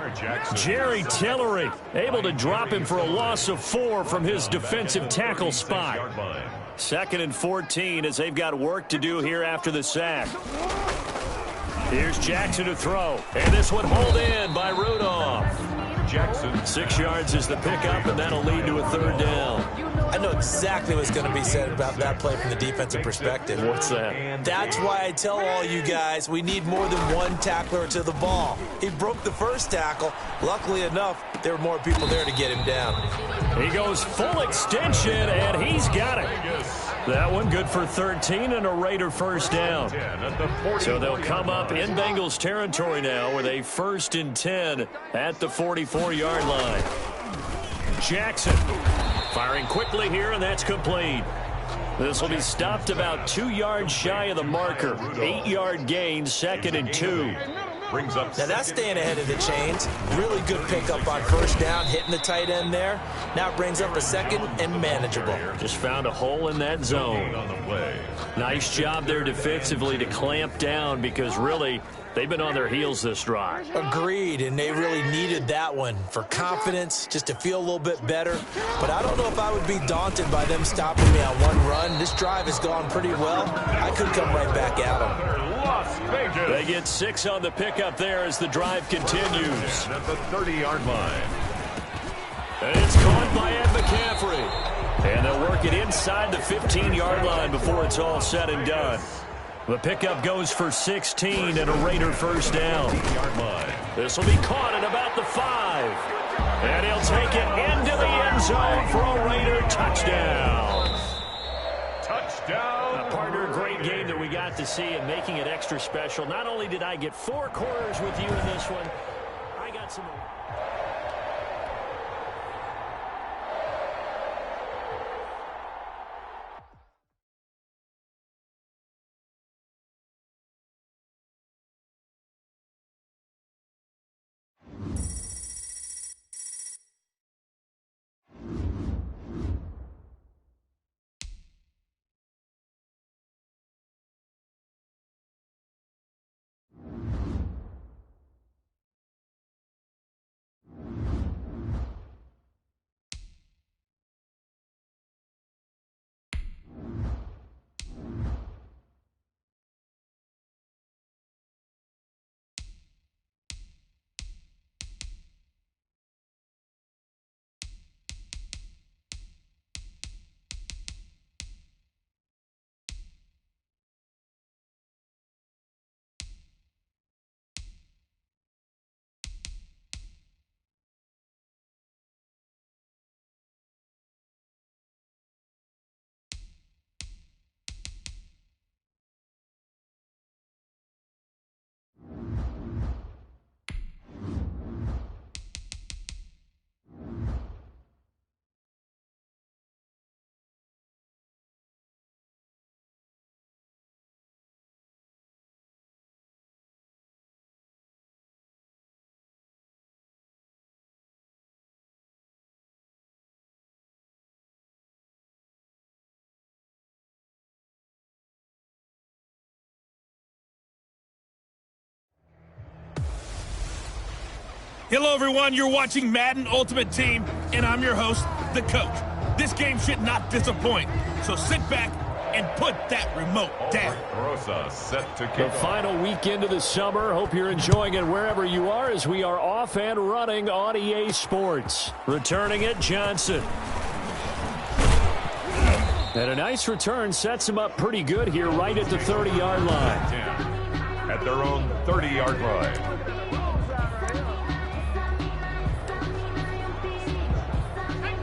Jerry Tillery able to drop him for a loss of 4 from his defensive tackle spot. 2nd and 14 as they've got work to do here after the sack. Here's Jackson to throw. And this one hauled in by Rudolph. Jackson. 6 yards is the pickup, and that'll lead to a 3rd down. I know exactly what's going to be said about that play from the defensive perspective. What's that? That's why I tell all you guys we need more than one tackler to the ball. He broke the first tackle. Luckily enough, there were more people there to get him down. He goes full extension, and he's got it. That one good for 13 and a Raider 1st down. So they'll come up in Bengals territory now with a 1st and 10 at the 44-yard line. Jackson firing quickly here, and that's complete. This will be stopped about 2 yards shy of the marker. 8-yard gain, 2nd and 2. Brings up now that's staying ahead of the chains. Really good pickup on 1st down, hitting the tight end there. Now it brings up a 2nd and manageable. Just found a hole in that zone. Nice job there defensively to clamp down, because really they've been on their heels this drive. Agreed, and they really needed that one for confidence, just to feel a little bit better. But I don't know if I would be daunted by them stopping me on one run. This drive has gone pretty well. I could come right back at them. They get 6 on the pickup there as the drive continues. At the 30-yard line. And it's caught by Ed McCaffrey. And they'll work it inside the 15-yard line before it's all said and done. The pickup goes for 16 and a Raider 1st down. This will be caught at about the 5. And he'll take it into the end zone for a Raider touchdown. Touchdown. Partner, great game that we got to see, and making it extra special. Not only did I get 4 quarters with you in this one, I got some... Hello, everyone. You're watching Madden Ultimate Team, and I'm your host, the coach. This game should not disappoint, so sit back and put that remote down. The final weekend of the summer. Hope you're enjoying it wherever you are as we are off and running on EA Sports. Returning it, Johnson. And a nice return sets him up pretty good here right at the 30-yard line. At their own 30-yard line.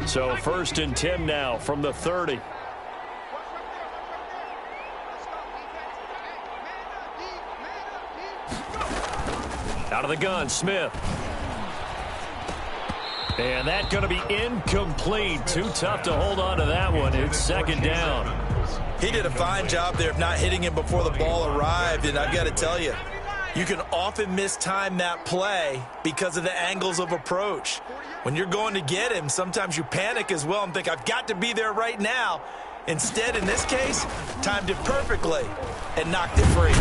So 1st and 10 now from the 30. Out of the gun, Smith. And that's going to be incomplete. Too tough to hold on to that one. It's 2nd down. He did a fine job there of not hitting him before the ball arrived, and I've got to tell you, you can often mistime that play because of the angles of approach. When you're going to get him, sometimes you panic as well and think, I've got to be there right now. Instead, in this case, timed it perfectly and knocked it free.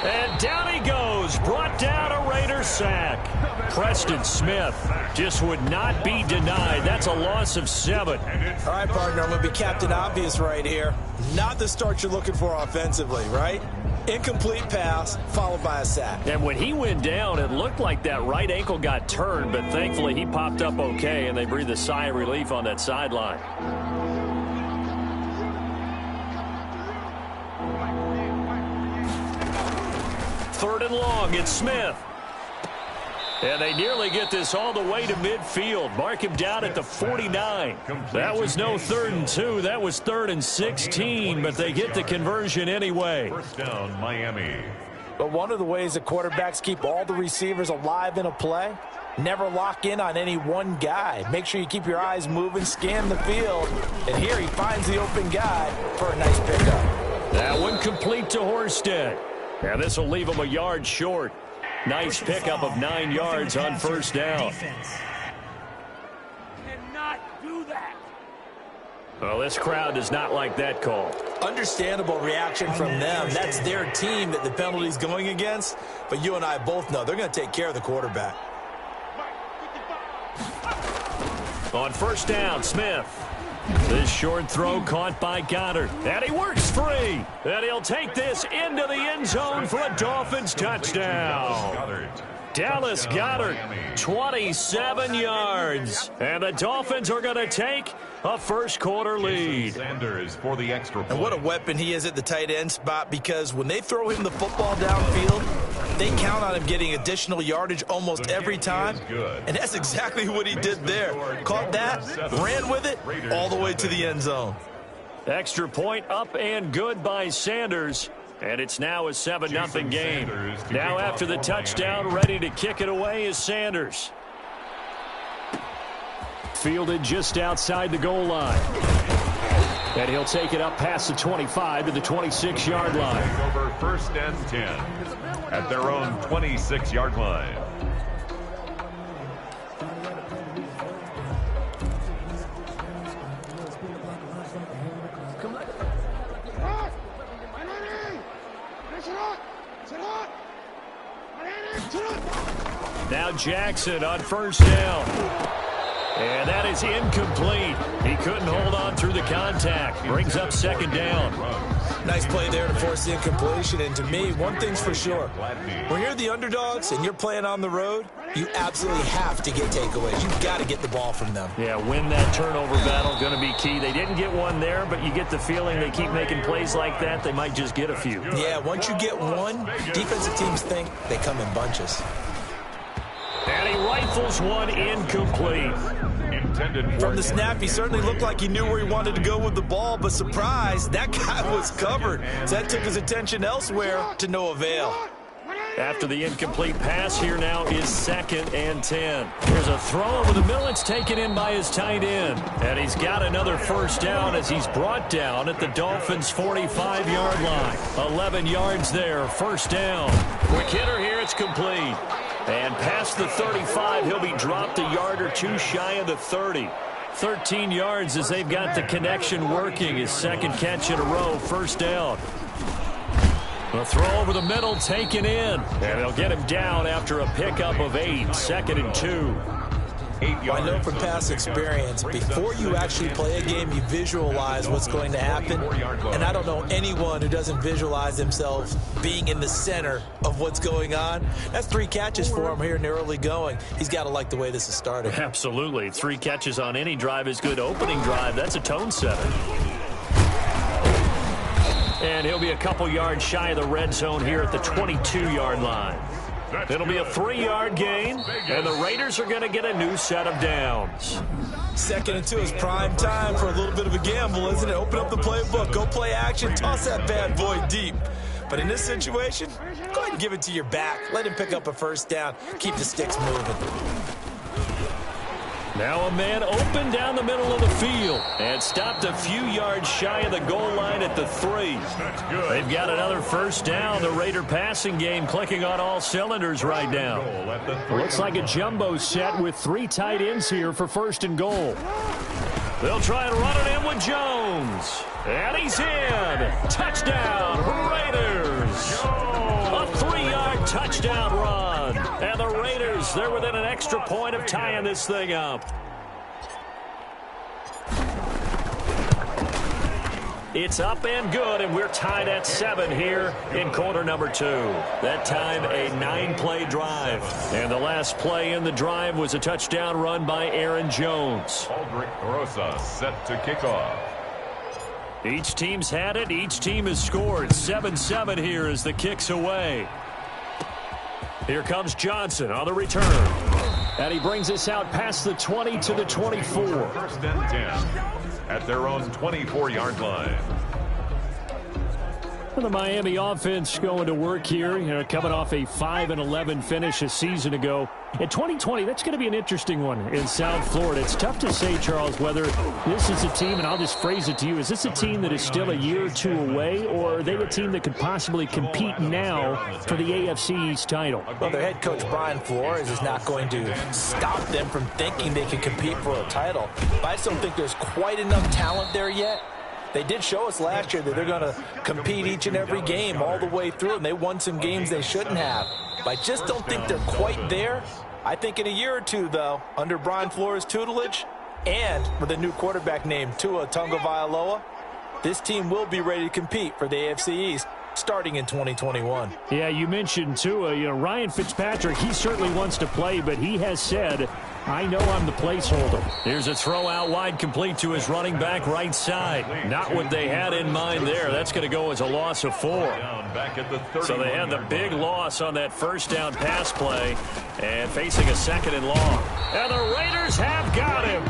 And down he goes, brought down a Raider sack. Preston Smith just would not be denied. That's a loss of 7. All right, partner, I'm going to be Captain Obvious right here. Not the start you're looking for offensively, right? Incomplete pass, followed by a sack. And when he went down, it looked like that right ankle got turned, but thankfully he popped up okay, and they breathed a sigh of relief on that sideline. Third and long, it's Smith. And they nearly get this all the way to midfield. Mark him down at the 49. That was no 3rd and 2. That was 3rd and 16, but they get the conversion anyway. 1st down, Miami. But one of the ways that quarterbacks keep all the receivers alive in a play, never lock in on any one guy. Make sure you keep your eyes moving, scan the field. And here he finds the open guy for a nice pickup. That one complete to Horsted. Now this will leave him a yard short. Nice pickup of 9 yards on 1st down. Cannot do that. Well, this crowd does not like that call. Understandable reaction from them. That's their team that the penalty's going against. But you and I both know they're going to take care of the quarterback. On 1st down, Smith. This short throw caught by Goddard. And he works free. And he'll take this into the end zone for a Dolphins touchdown. Dallas Goedert, 27 yards. And the Dolphins are going to take a first-quarter lead. Sanders for the extra point. And what a weapon he is at the tight end spot, because when they throw him the football downfield, they count on him getting additional yardage almost every time. And that's exactly what he did there. Caught that, ran with it, all the way to the end zone. Extra point up and good by Sanders. And it's now a 7-0 game. Now after the touchdown, ready to kick it away is Sanders. Fielded just outside the goal line. And he'll take it up past the 25 to the 26-yard line. Over 1st and 10 at their own 26-yard line. Now Jackson on 1st down. And that is incomplete. He couldn't hold on through the contact. Brings up 2nd down. Nice play there to force the incompletion. And to me, one thing's for sure. When you're the underdogs and you're playing on the road, you absolutely have to get takeaways. You've got to get the ball from them. Yeah, win that turnover battle, going to be key. They didn't get one there, but you get the feeling they keep making plays like that, they might just get a few. Yeah, once you get one, defensive teams think they come in bunches. And he rifles one incomplete. From the snap, he certainly looked like he knew where he wanted to go with the ball, but surprise, that guy was covered. So that took his attention elsewhere to no avail. After the incomplete pass, here now is 2nd and 10. There's a throw over the middle. It's taken in by his tight end. And he's got another 1st down as he's brought down at the Dolphins' 45-yard line. 11 yards there, 1st down. Quick hitter here, it's complete. And past the 35, he'll be dropped a yard or two shy of the 30. 13 yards as they've got the connection working. His 2nd catch in a row, 1st down. The throw over the middle taken in. And they'll get him down after a pickup of 8. 2nd and 2. I know from past experience, before you actually play a game, you visualize what's going to happen. And I don't know anyone who doesn't visualize themselves being in the center of what's going on. That's 3 catches for him here in the early going. He's got to like the way this is starting. Absolutely. 3 catches on any drive is good. Opening drive, that's a tone setter. And he'll be a couple yards shy of the red zone here at the 22-yard line. It'll be a 3-yard gain, and the Raiders are going to get a new set of downs. 2nd and 2 is prime time for a little bit of a gamble, isn't it? Open up the playbook, go play action, toss that bad boy deep. But in this situation, go ahead and give it to your back. Let him pick up a first down. Keep the sticks moving. Now a man open down the middle of the field and stopped a few yards shy of the goal line at the 3. They've got another first down. The Raider passing game clicking on all cylinders right now. Looks like a jumbo set with 3 tight ends here for 1st and goal. They'll try and run it in with Jones. And he's in. Touchdown, Raiders. A 3-yard touchdown run. And the Raiders, they're within an extra point of tying this thing up. It's up and good, and we're tied at 7 here in quarter number 2. That time, a 9-play drive. And the last play in the drive was a touchdown run by Aaron Jones. Aldrich Rosa set to kick off. Each team's had it. Each team has scored. 7-7 here as the kick's away. Here comes Johnson on the return. And he brings us out past the 20 to the 24. 1st and 10 at their own 24-yard line. The Miami offense going to work here, coming off a 5-11 finish a season ago. In 2020, that's going to be an interesting one in South Florida. It's tough to say, Charles, whether this is a team, and I'll just phrase it to you, is this a team that is still a year or 2 away, or are they a team that could possibly compete now for the AFC East title? Well, their head coach, Brian Flores, is not going to stop them from thinking they can compete for a title. But I just don't think there's quite enough talent there yet. They did show us last year that they're going to compete each and every game all the way through, and they won some games they shouldn't have. But I just don't think they're quite there. I think in a year or 2, though, under Brian Flores' tutelage and with a new quarterback named Tua Tagovailoa, this team will be ready to compete for the AFC East starting in 2021. Yeah, you mentioned Tua. Ryan Fitzpatrick, he certainly wants to play, but he has said, I know I'm the placeholder. Here's a throw out wide complete to his running back right side. Not what they had in mind there. That's going to go as a loss of 4. So they had the big loss on that first down pass play and facing a 2nd and long. And the Raiders have got him.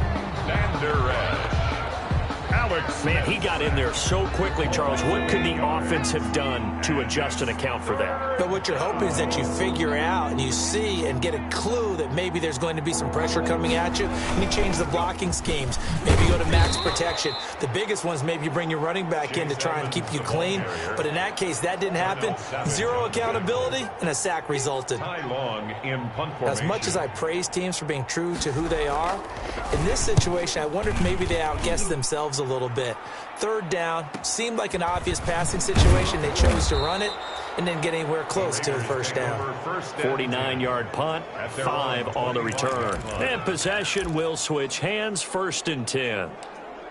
Man, he got in there so quickly, Charles. What could the offense have done to adjust and account for that? But what you're hoping is that you figure out and you see and get a clue that maybe there's going to be some pressure coming at you, and you change the blocking schemes. Maybe you go to max protection. The biggest ones, maybe you bring your running back in to try and keep you clean. But in that case, that didn't happen. 0 accountability, and a sack resulted. As much as I praise teams for being true to who they are, in this situation, I wonder if maybe they outguessed themselves a little bit. 3rd down, seemed like an obvious passing situation. They chose to run it and didn't get anywhere close to the first down. 49-yard punt, 5 on the return. And possession will switch hands, 1st and 10.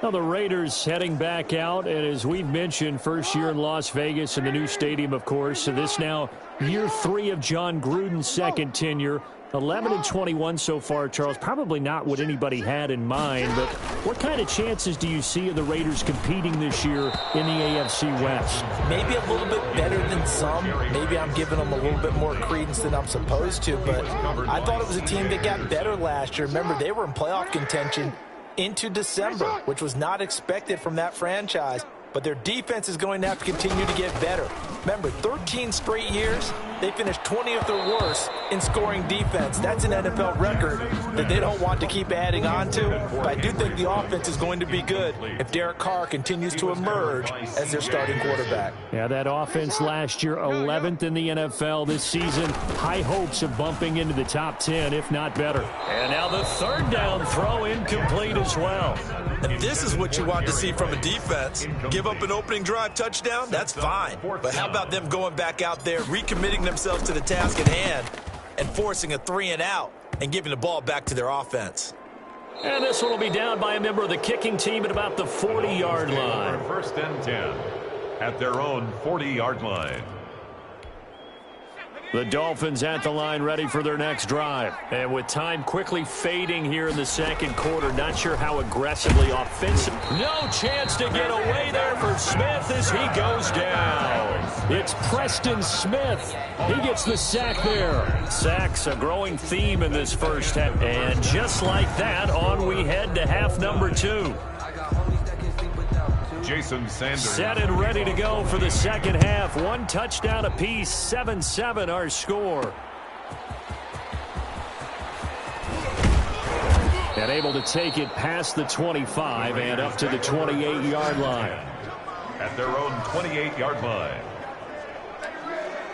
Now the Raiders heading back out, and as we've mentioned, first year in Las Vegas in the new stadium, of course. So this now year 3 of John Gruden's 2nd tenure. 11-21 so far, Charles. Probably not what anybody had in mind, but what kind of chances do you see of the Raiders competing this year in the AFC West? Maybe a little bit better than some. Maybe I'm giving them a little bit more credence than I'm supposed to, but I thought it was a team that got better last year. Remember, they were in playoff contention into December, which was not expected from that franchise. But their defense is going to have to continue to get better. Remember, 13 straight years They finished 20th or worse in scoring defense. That's an NFL record that they don't want to keep adding on to. But I do think the offense is going to be good if Derek Carr continues to emerge as their starting quarterback. Yeah, that offense last year, 11th in the NFL this season. High hopes of bumping into the top 10, if not better. And now the third down throw incomplete as well. And this is what you want to see from a defense. Give up an opening drive touchdown, that's fine. But how about them going back out there, recommitting themselves to the task at hand, and forcing a 3-and-out and giving the ball back to their offense. And this one will be down by a member of the kicking team at about the 40-yard line. First and 10 at their own 40-yard line. The Dolphins at the line ready for their next drive. And with time quickly fading here in the second quarter, not sure how aggressively offensive. No chance to get away there for Smith as he goes down. It's Preston Smith. He gets the sack there. Sacks a growing theme in this first half. And just like that, on we head to half number 2. Jason Sanders. Set and ready to go for the second half. One touchdown apiece, 7-7 our score. And able to take it past the 25 and up to the 28-yard line. At their own 28-yard line.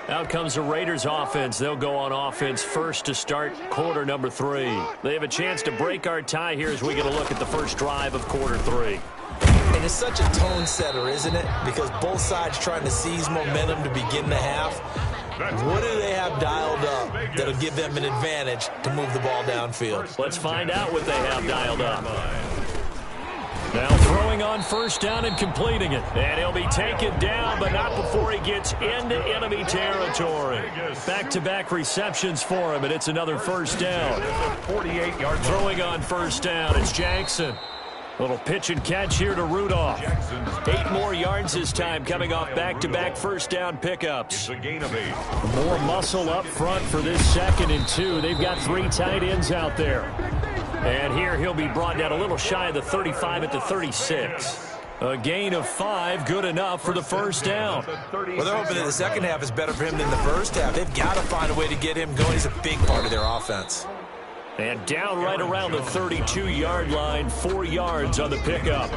Out comes the Raiders offense. They'll go on offense first to start quarter number 3. They have a chance to break our tie here as we get a look at the first drive of quarter 3. And it's such a tone setter, isn't it? Because both sides trying to seize momentum to begin the half. What do they have dialed up that'll give them an advantage to move the ball downfield? Let's find out what they have dialed up. Now throwing on first down and completing it. And he'll be taken down, but not before he gets into enemy territory. Back-to-back receptions for him, and it's another first down. 48-yard throwing on first down. It's Jackson. Little pitch and catch here to Rudolph. 8 more yards this time, coming off back-to-back first down pickups. A gain of 8. More muscle up front for this 2nd and 2. They've got 3 tight ends out there. And here he'll be brought down a little shy of the 35 at the 36. A gain of 5, good enough for the first down. Well, they're hoping that the second half is better for him than the first half. They've got to find a way to get him going. He's a big part of their offense. And down right around the 32-yard line, 4 yards on the pickup.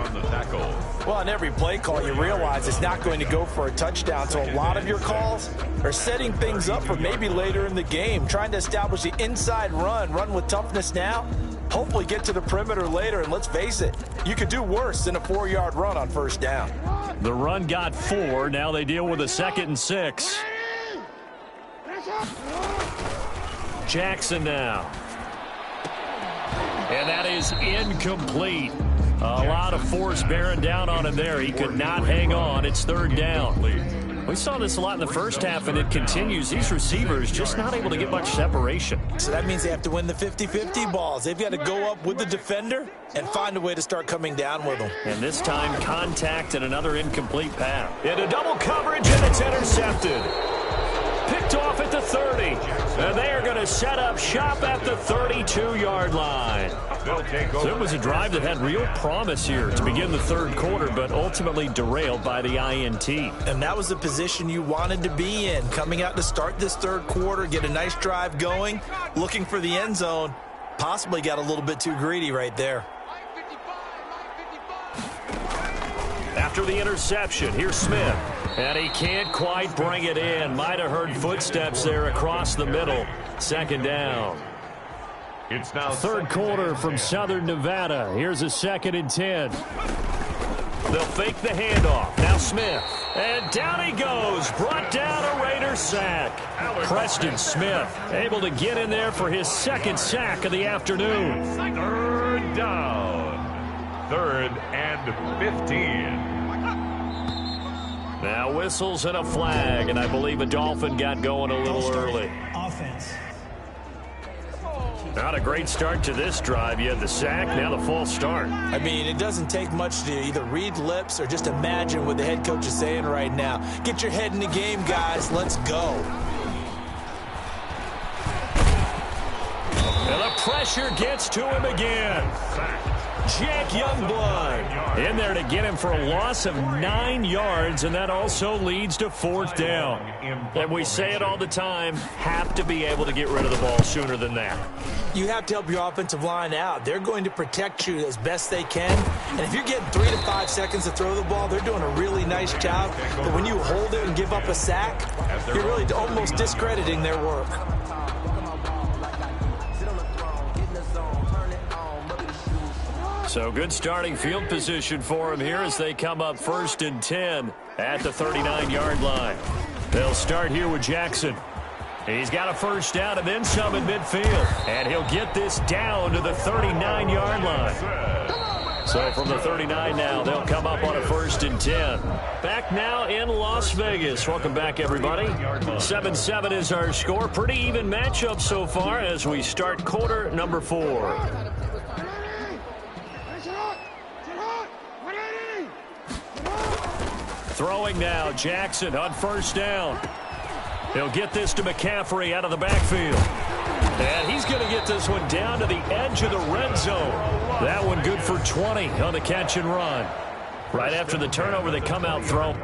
Well, on every play call, you realize it's not going to go for a touchdown. So a lot of your calls are setting things up for maybe later in the game, trying to establish the inside run with toughness now, hopefully get to the perimeter later. And let's face it, you could do worse than a 4-yard run on first down. The run got 4. Now they deal with a 2nd and 6. Jackson now. And that is incomplete. A lot of force bearing down on him there. He could not hang on. It's 3rd down. We saw this a lot in the first half, and it continues. These receivers just not able to get much separation. So that means they have to win the 50-50 balls. They've got to go up with the defender and find a way to start coming down with them. And this time, contact and another incomplete pass. Into double coverage, and it's intercepted. Picked off at the 30. And they are going to set up shop at the 32-yard line. So it was a drive that had real promise here to begin the 3rd quarter, but ultimately derailed by the INT. And that was the position you wanted to be in, coming out to start this 3rd quarter, get a nice drive going, looking for the end zone. Possibly got a little bit too greedy right there. After the interception, here's Smith. And he can't quite bring it in. Might have heard footsteps there across the middle. 2nd down. It's now 3rd quarter from Southern Nevada. Here's a 2nd and 10. They'll fake the handoff. Now Smith. And down he goes. Brought down a Raider sack. Preston Smith able to get in there for his 2nd sack of the afternoon. 3rd down. 3rd and 15. Now whistles and a flag, and I believe a Dolphin got going a little early. Offense. Not a great start to this drive. You had the sack, now the false start. I mean, it doesn't take much to either read lips or just imagine what the head coach is saying right now. Get your head in the game, guys. Let's go. And the pressure gets to him again. Jack Youngblood in there to get him for a loss of 9 yards, and that also leads to 4th down. And we say it all the time, have to be able to get rid of the ball sooner than that. You have to help your offensive line out. They're going to protect you as best they can. And if you're getting 3 to 5 seconds to throw the ball, they're doing a really nice job. But when you hold it and give up a sack, you're really almost discrediting their work. So good starting field position for him here as they come up 1st and 10 at the 39-yard line. They'll start here with Jackson. He's got a 1st down and then some in midfield. And he'll get this down to the 39-yard line. So from the 39 now, they'll come up on a 1st and 10. Back now in Las Vegas. Welcome back, everybody. 7-7 is our score. Pretty even matchup so far as we start quarter number 4. Throwing now, Jackson on 1st down. He'll get this to McCaffrey out of the backfield. And he's going to get this one down to the edge of the red zone. That one good for 20 on the catch and run. Right after the turnover, they come out throwing.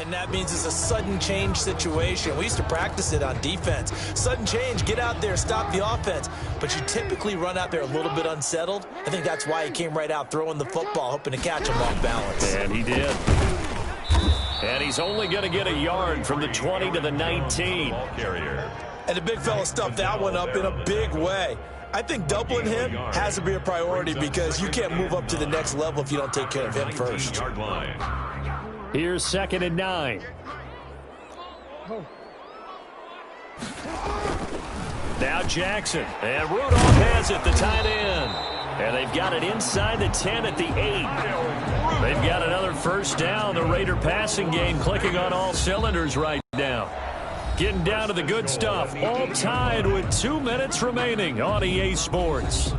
And that means it's a sudden change situation. We used to practice it on defense. Sudden change, get out there, stop the offense. But you typically run out there a little bit unsettled. I think that's why he came right out throwing the football, hoping to catch him off balance. And he did. And he's only going to get a yard from the 20 to the 19. And the big fella stuffed that one up in a big way. I think doubling him has to be a priority because you can't move up to the next level if you don't take care of him first. Here's 2nd and 9. Now Jackson. And Rudolph has it, the tight end. And they've got it inside the 10 at the 8. They've got another first down. The Raider passing game clicking on all cylinders right now. Getting down to the good stuff. All tied with 2 minutes remaining on EA Sports.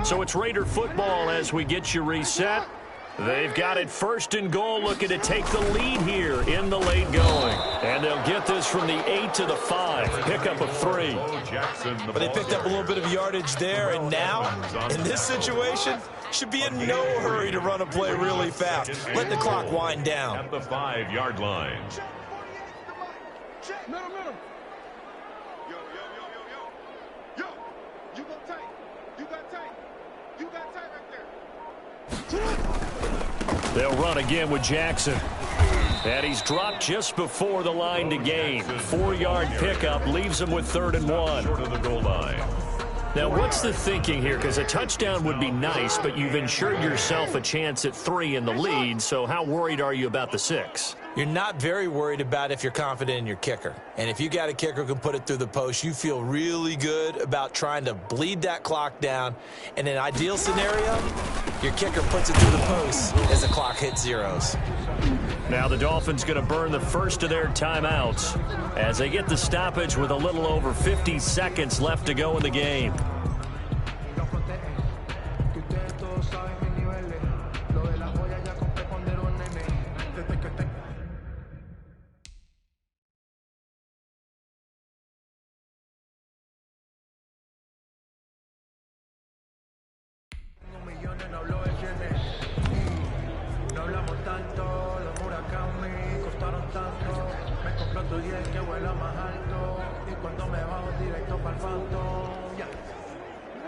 So it's Raider football as we get you reset. They've got it 1st and goal, looking to take the lead here in the late going. And they'll get this from the 8 to the 5. Pickup of 3. But they picked up a little bit of yardage there, and now, in this situation, should be in no hurry to run a play really fast. Let the clock wind down. At the 5-yard line. They'll run again with Jackson. And he's dropped just before the line to gain. 4-yard pickup leaves him with 3rd and 1. Short of the goal line. Now, what's the thinking here? Because a touchdown would be nice, but you've ensured yourself a chance at 3 in the lead, so how worried are you about the 6? You're not very worried about if you're confident in your kicker. And if you got a kicker who can put it through the post, you feel really good about trying to bleed that clock down. In an ideal scenario, your kicker puts it through the post as the clock hits zeros. Now the Dolphins going to burn the first of their timeouts as they get the stoppage with a little over 50 seconds left to go in the game.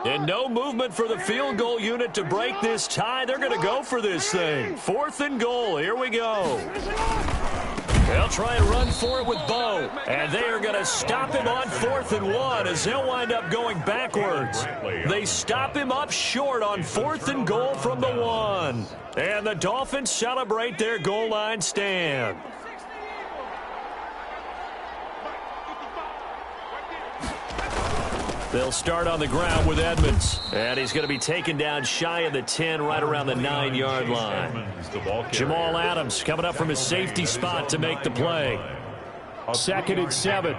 And no movement for the field goal unit to break this tie. They're going to go for this thing. 4th and goal. Here we go. They'll try and run for it with Bo. And they are going to stop him on 4th and 1 as they'll wind up going backwards. They stop him up short on 4th and goal from the 1. And the Dolphins celebrate their goal line stand. They'll start on the ground with Edmonds. And he's going to be taken down shy of the 10, right around the 9-yard line. Jamal Adams coming up from his safety spot to make the play. 2nd and 7.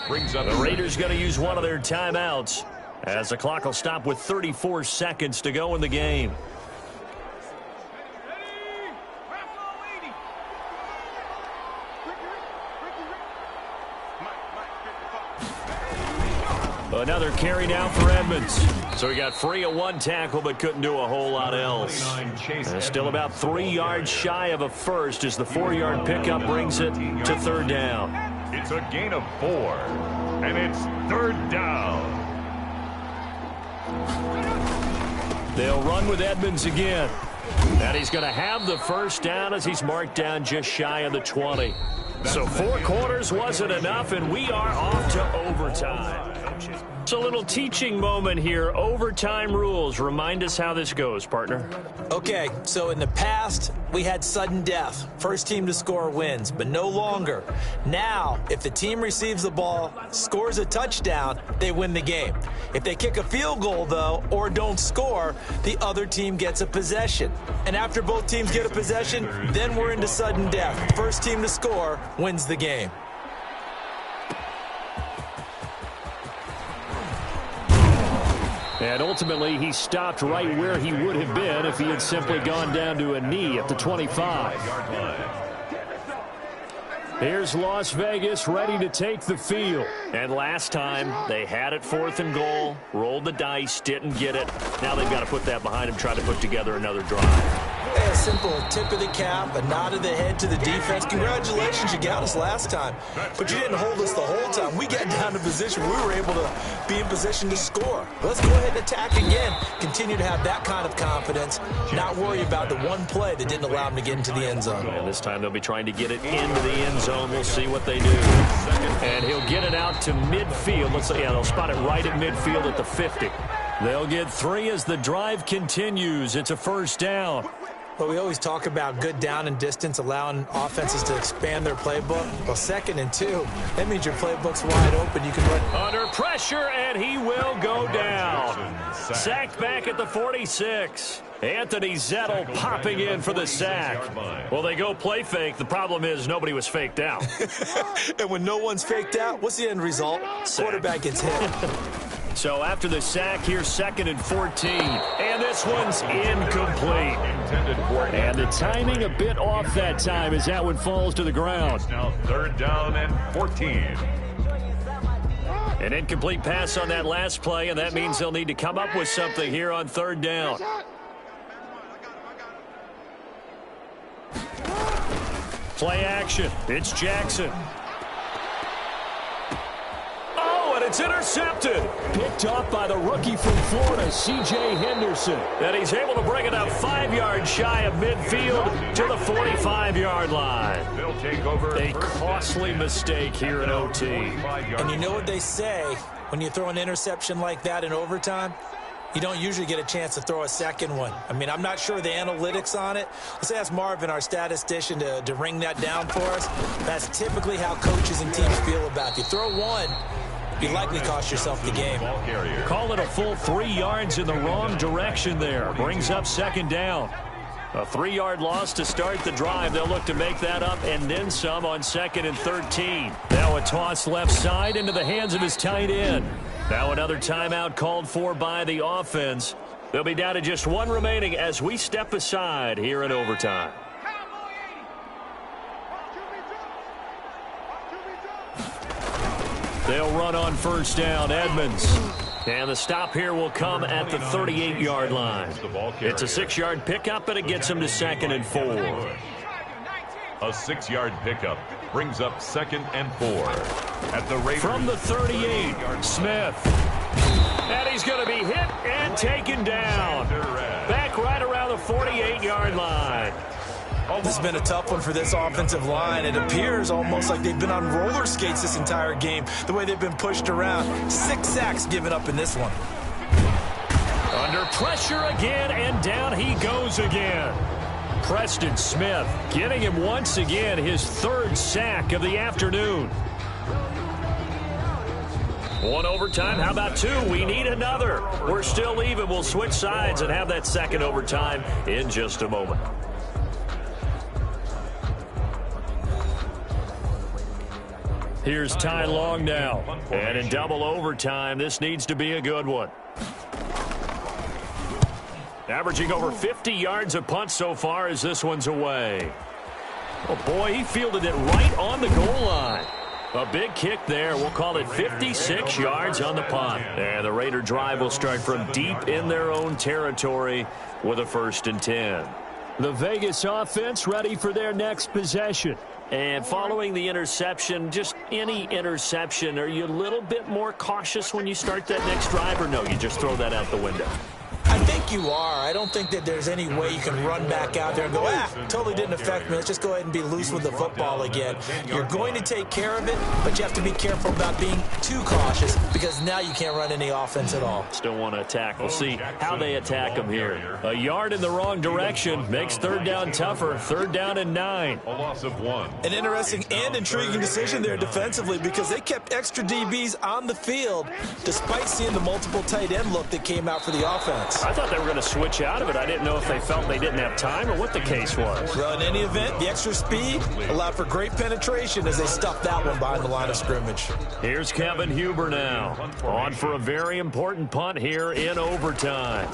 The Raiders going to use one of their timeouts as the clock will stop with 34 seconds to go in the game. Another carry down for Edmonds. So he got free of 1 tackle but couldn't do a whole lot else. And still about 3 yards shy of a first as the 4-yard pickup brings it to 3rd down. It's a gain of 4, and it's 3rd down. They'll run with Edmonds again. And he's going to have the first down as he's marked down just shy of the 20. So 4 quarters wasn't enough, and we are off to overtime. It's a little teaching moment here. Overtime rules. Remind us how this goes, partner. Okay, so in the past, we had sudden death. First team to score wins, but no longer. Now, if the team receives the ball, scores a touchdown, they win the game. If they kick a field goal, though, or don't score, the other team gets a possession. And after both teams get a possession, then we're into sudden death. First team to score wins the game. And ultimately, he stopped right where he would have been if he had simply gone down to a knee at the 25. Here's Las Vegas ready to take the field. And last time, they had it 4th and goal, rolled the dice, didn't get it. Now they've got to put that behind them, try to put together another drive. Hey, a simple tip of the cap, a nod of the head to the defense. Congratulations, you got us last time. But you didn't hold us the whole time. We got down to position. We were able to be in position to score. Let's go ahead and attack again. Continue to have that kind of confidence. Not worry about the one play that didn't allow them to get into the end zone. And this time they'll be trying to get it into the end zone. We'll see what they do. And he'll get it out to midfield. They'll spot it right at midfield at the 50. They'll get 3 as the drive continues. It's a first down. Well, we always talk about good down and distance, allowing offenses to expand their playbook. Well, 2nd and 2, that means your playbook's wide open. You can run under pressure, and he will go down. Sacked back at the 46. Anthony Zettel popping in for the sack. Well, they go play fake. The problem is nobody was faked out. And when no one's faked out, what's the end result? Quarterback gets hit. So after the sack, here's 2nd and 14. And this one's incomplete. And the timing a bit off that time as that one falls to the ground. Now 3rd down and 14. An incomplete pass on that last play, and that means they'll need to come up with something here on 3rd down. Play action. It's Jackson. It's intercepted. Picked off by the rookie from Florida, C.J. Henderson. And he's able to bring it up 5 yards shy of midfield to the 45-yard line. They'll take over. A costly mistake here in OT. And you know what they say, when you throw an interception like that in overtime, you don't usually get a chance to throw a second one. I mean, I'm not sure the analytics on it. Let's ask Marvin, our statistician, to ring that down for us. That's typically how coaches and teams feel about it. You throw one, you likely cost yourself the game. Call it a full 3 yards in the wrong direction there. Brings up 2nd down. A 3-yard loss to start the drive. They'll look to make that up and then some on 2nd and 13. Now a toss left side into the hands of his tight end. Now another timeout called for by the offense. They'll be down to just 1 remaining as we step aside here in overtime. They'll run on 1st down. Edmonds. And the stop here will come at the 38-yard line. It's a 6-yard pickup, and it gets him to 2nd and 4. A 6-yard pickup brings up 2nd and 4. At the Raiders. From the 38, Smith. And he's going to be hit and taken down. Back right around the 48-yard line. This has been a tough one for this offensive line. It appears almost like they've been on roller skates this entire game, the way they've been pushed around. 6 sacks given up in this one. Under pressure again, and down he goes again. Preston Smith getting him once again his 3rd sack of the afternoon. 1 overtime. How about 2? We need another. We're still even. We'll switch sides and have that 2nd overtime in just a moment. Here's Ty Long now. And in double overtime, this needs to be a good one. Averaging over 50 yards a punt so far as this one's away. Oh, boy, he fielded it right on the goal line. A big kick there. We'll call it 56 yards on the punt. And the Raider drive will start from deep in their own territory with a 1st and 10. The Vegas offense ready for their next possession. And following the interception, just any interception, are you a little bit more cautious when you start that next drive, or no, you just throw that out the window? I think you are. I don't think that there's any way you can run back out there and go, totally didn't affect me. Let's just go ahead and be loose with the football again. You're going to take care of it, but you have to be careful about being too cautious because now you can't run any offense at all. Still want to attack. We'll see how they attack them here. A yard in the wrong direction makes 3rd down tougher. 3rd down and 9. A loss of 1. An interesting and intriguing decision there defensively because they kept extra DBs on the field despite seeing the multiple tight end look that came out for the offense. I thought they were going to switch out of it. I didn't know if they felt they didn't have time or what the case was. Well, in any event, the extra speed allowed for great penetration as they stuffed that one behind the line of scrimmage. Here's Kevin Huber now, on for a very important punt here in overtime.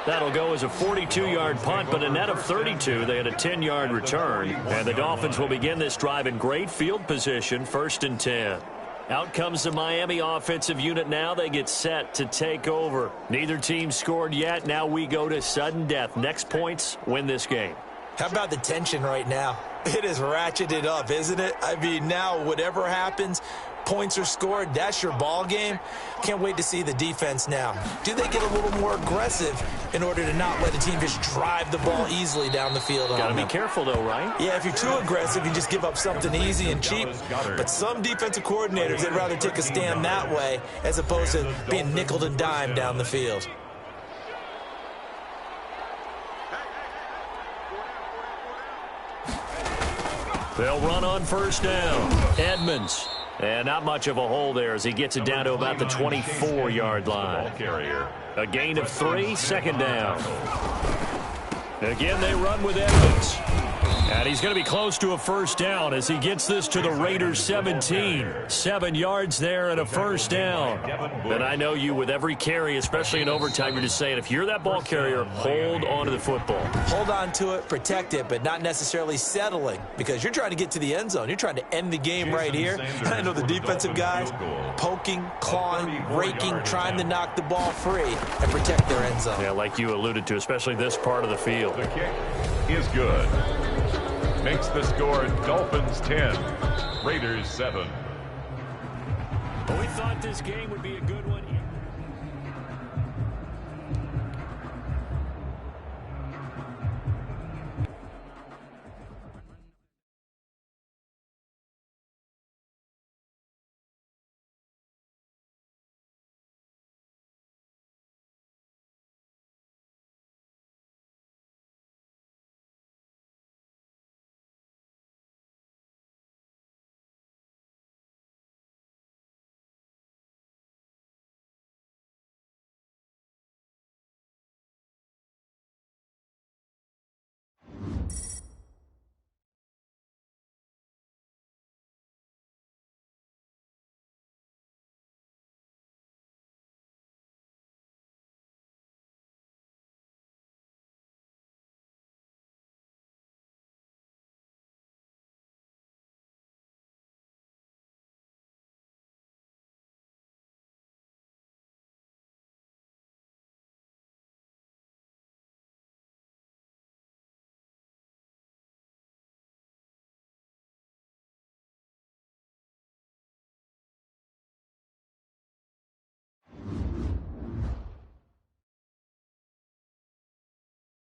That'll go as a 42-yard punt, but a net of 32. They had a 10-yard return, and the Dolphins will begin this drive in great field position, 1st and 10. Out comes the Miami offensive unit now. They get set to take over. Neither team scored yet. Now we go to sudden death. Next points win this game. How about the tension right now? It is ratcheted up, isn't it? I mean, now whatever happens, points are scored, that's your ball game. Can't wait to see the defense now. Do they get a little more aggressive in order to not let the team just drive the ball easily down the field? Got to be careful, though, right? Yeah, if you're too aggressive, you just give up something easy and cheap. But some defensive coordinators, they'd rather take a stand that way as opposed to being nickeled and dimed down the field. They'll run on 1st down. Edmonds. And not much of a hole there as he gets it down to about the 24-yard line. A gain of 3, 2nd down. Again, they run with Edmonds. And he's going to be close to a 1st down as he gets this to the Raiders' 17. 7 yards there and a 1st down. And I know you, with every carry, especially in overtime, you're just saying, if you're that ball carrier, hold on to the football. Hold on to it, protect it, but not necessarily settling, because you're trying to get to the end zone. You're trying to end the game right here. I know the defensive guys poking, clawing, raking, trying to knock the ball free and protect their end zone. Yeah, like you alluded to, especially this part of the field. The kick is good. Makes the score Dolphins 10, Raiders 7. Well, we thought this game would be a good one.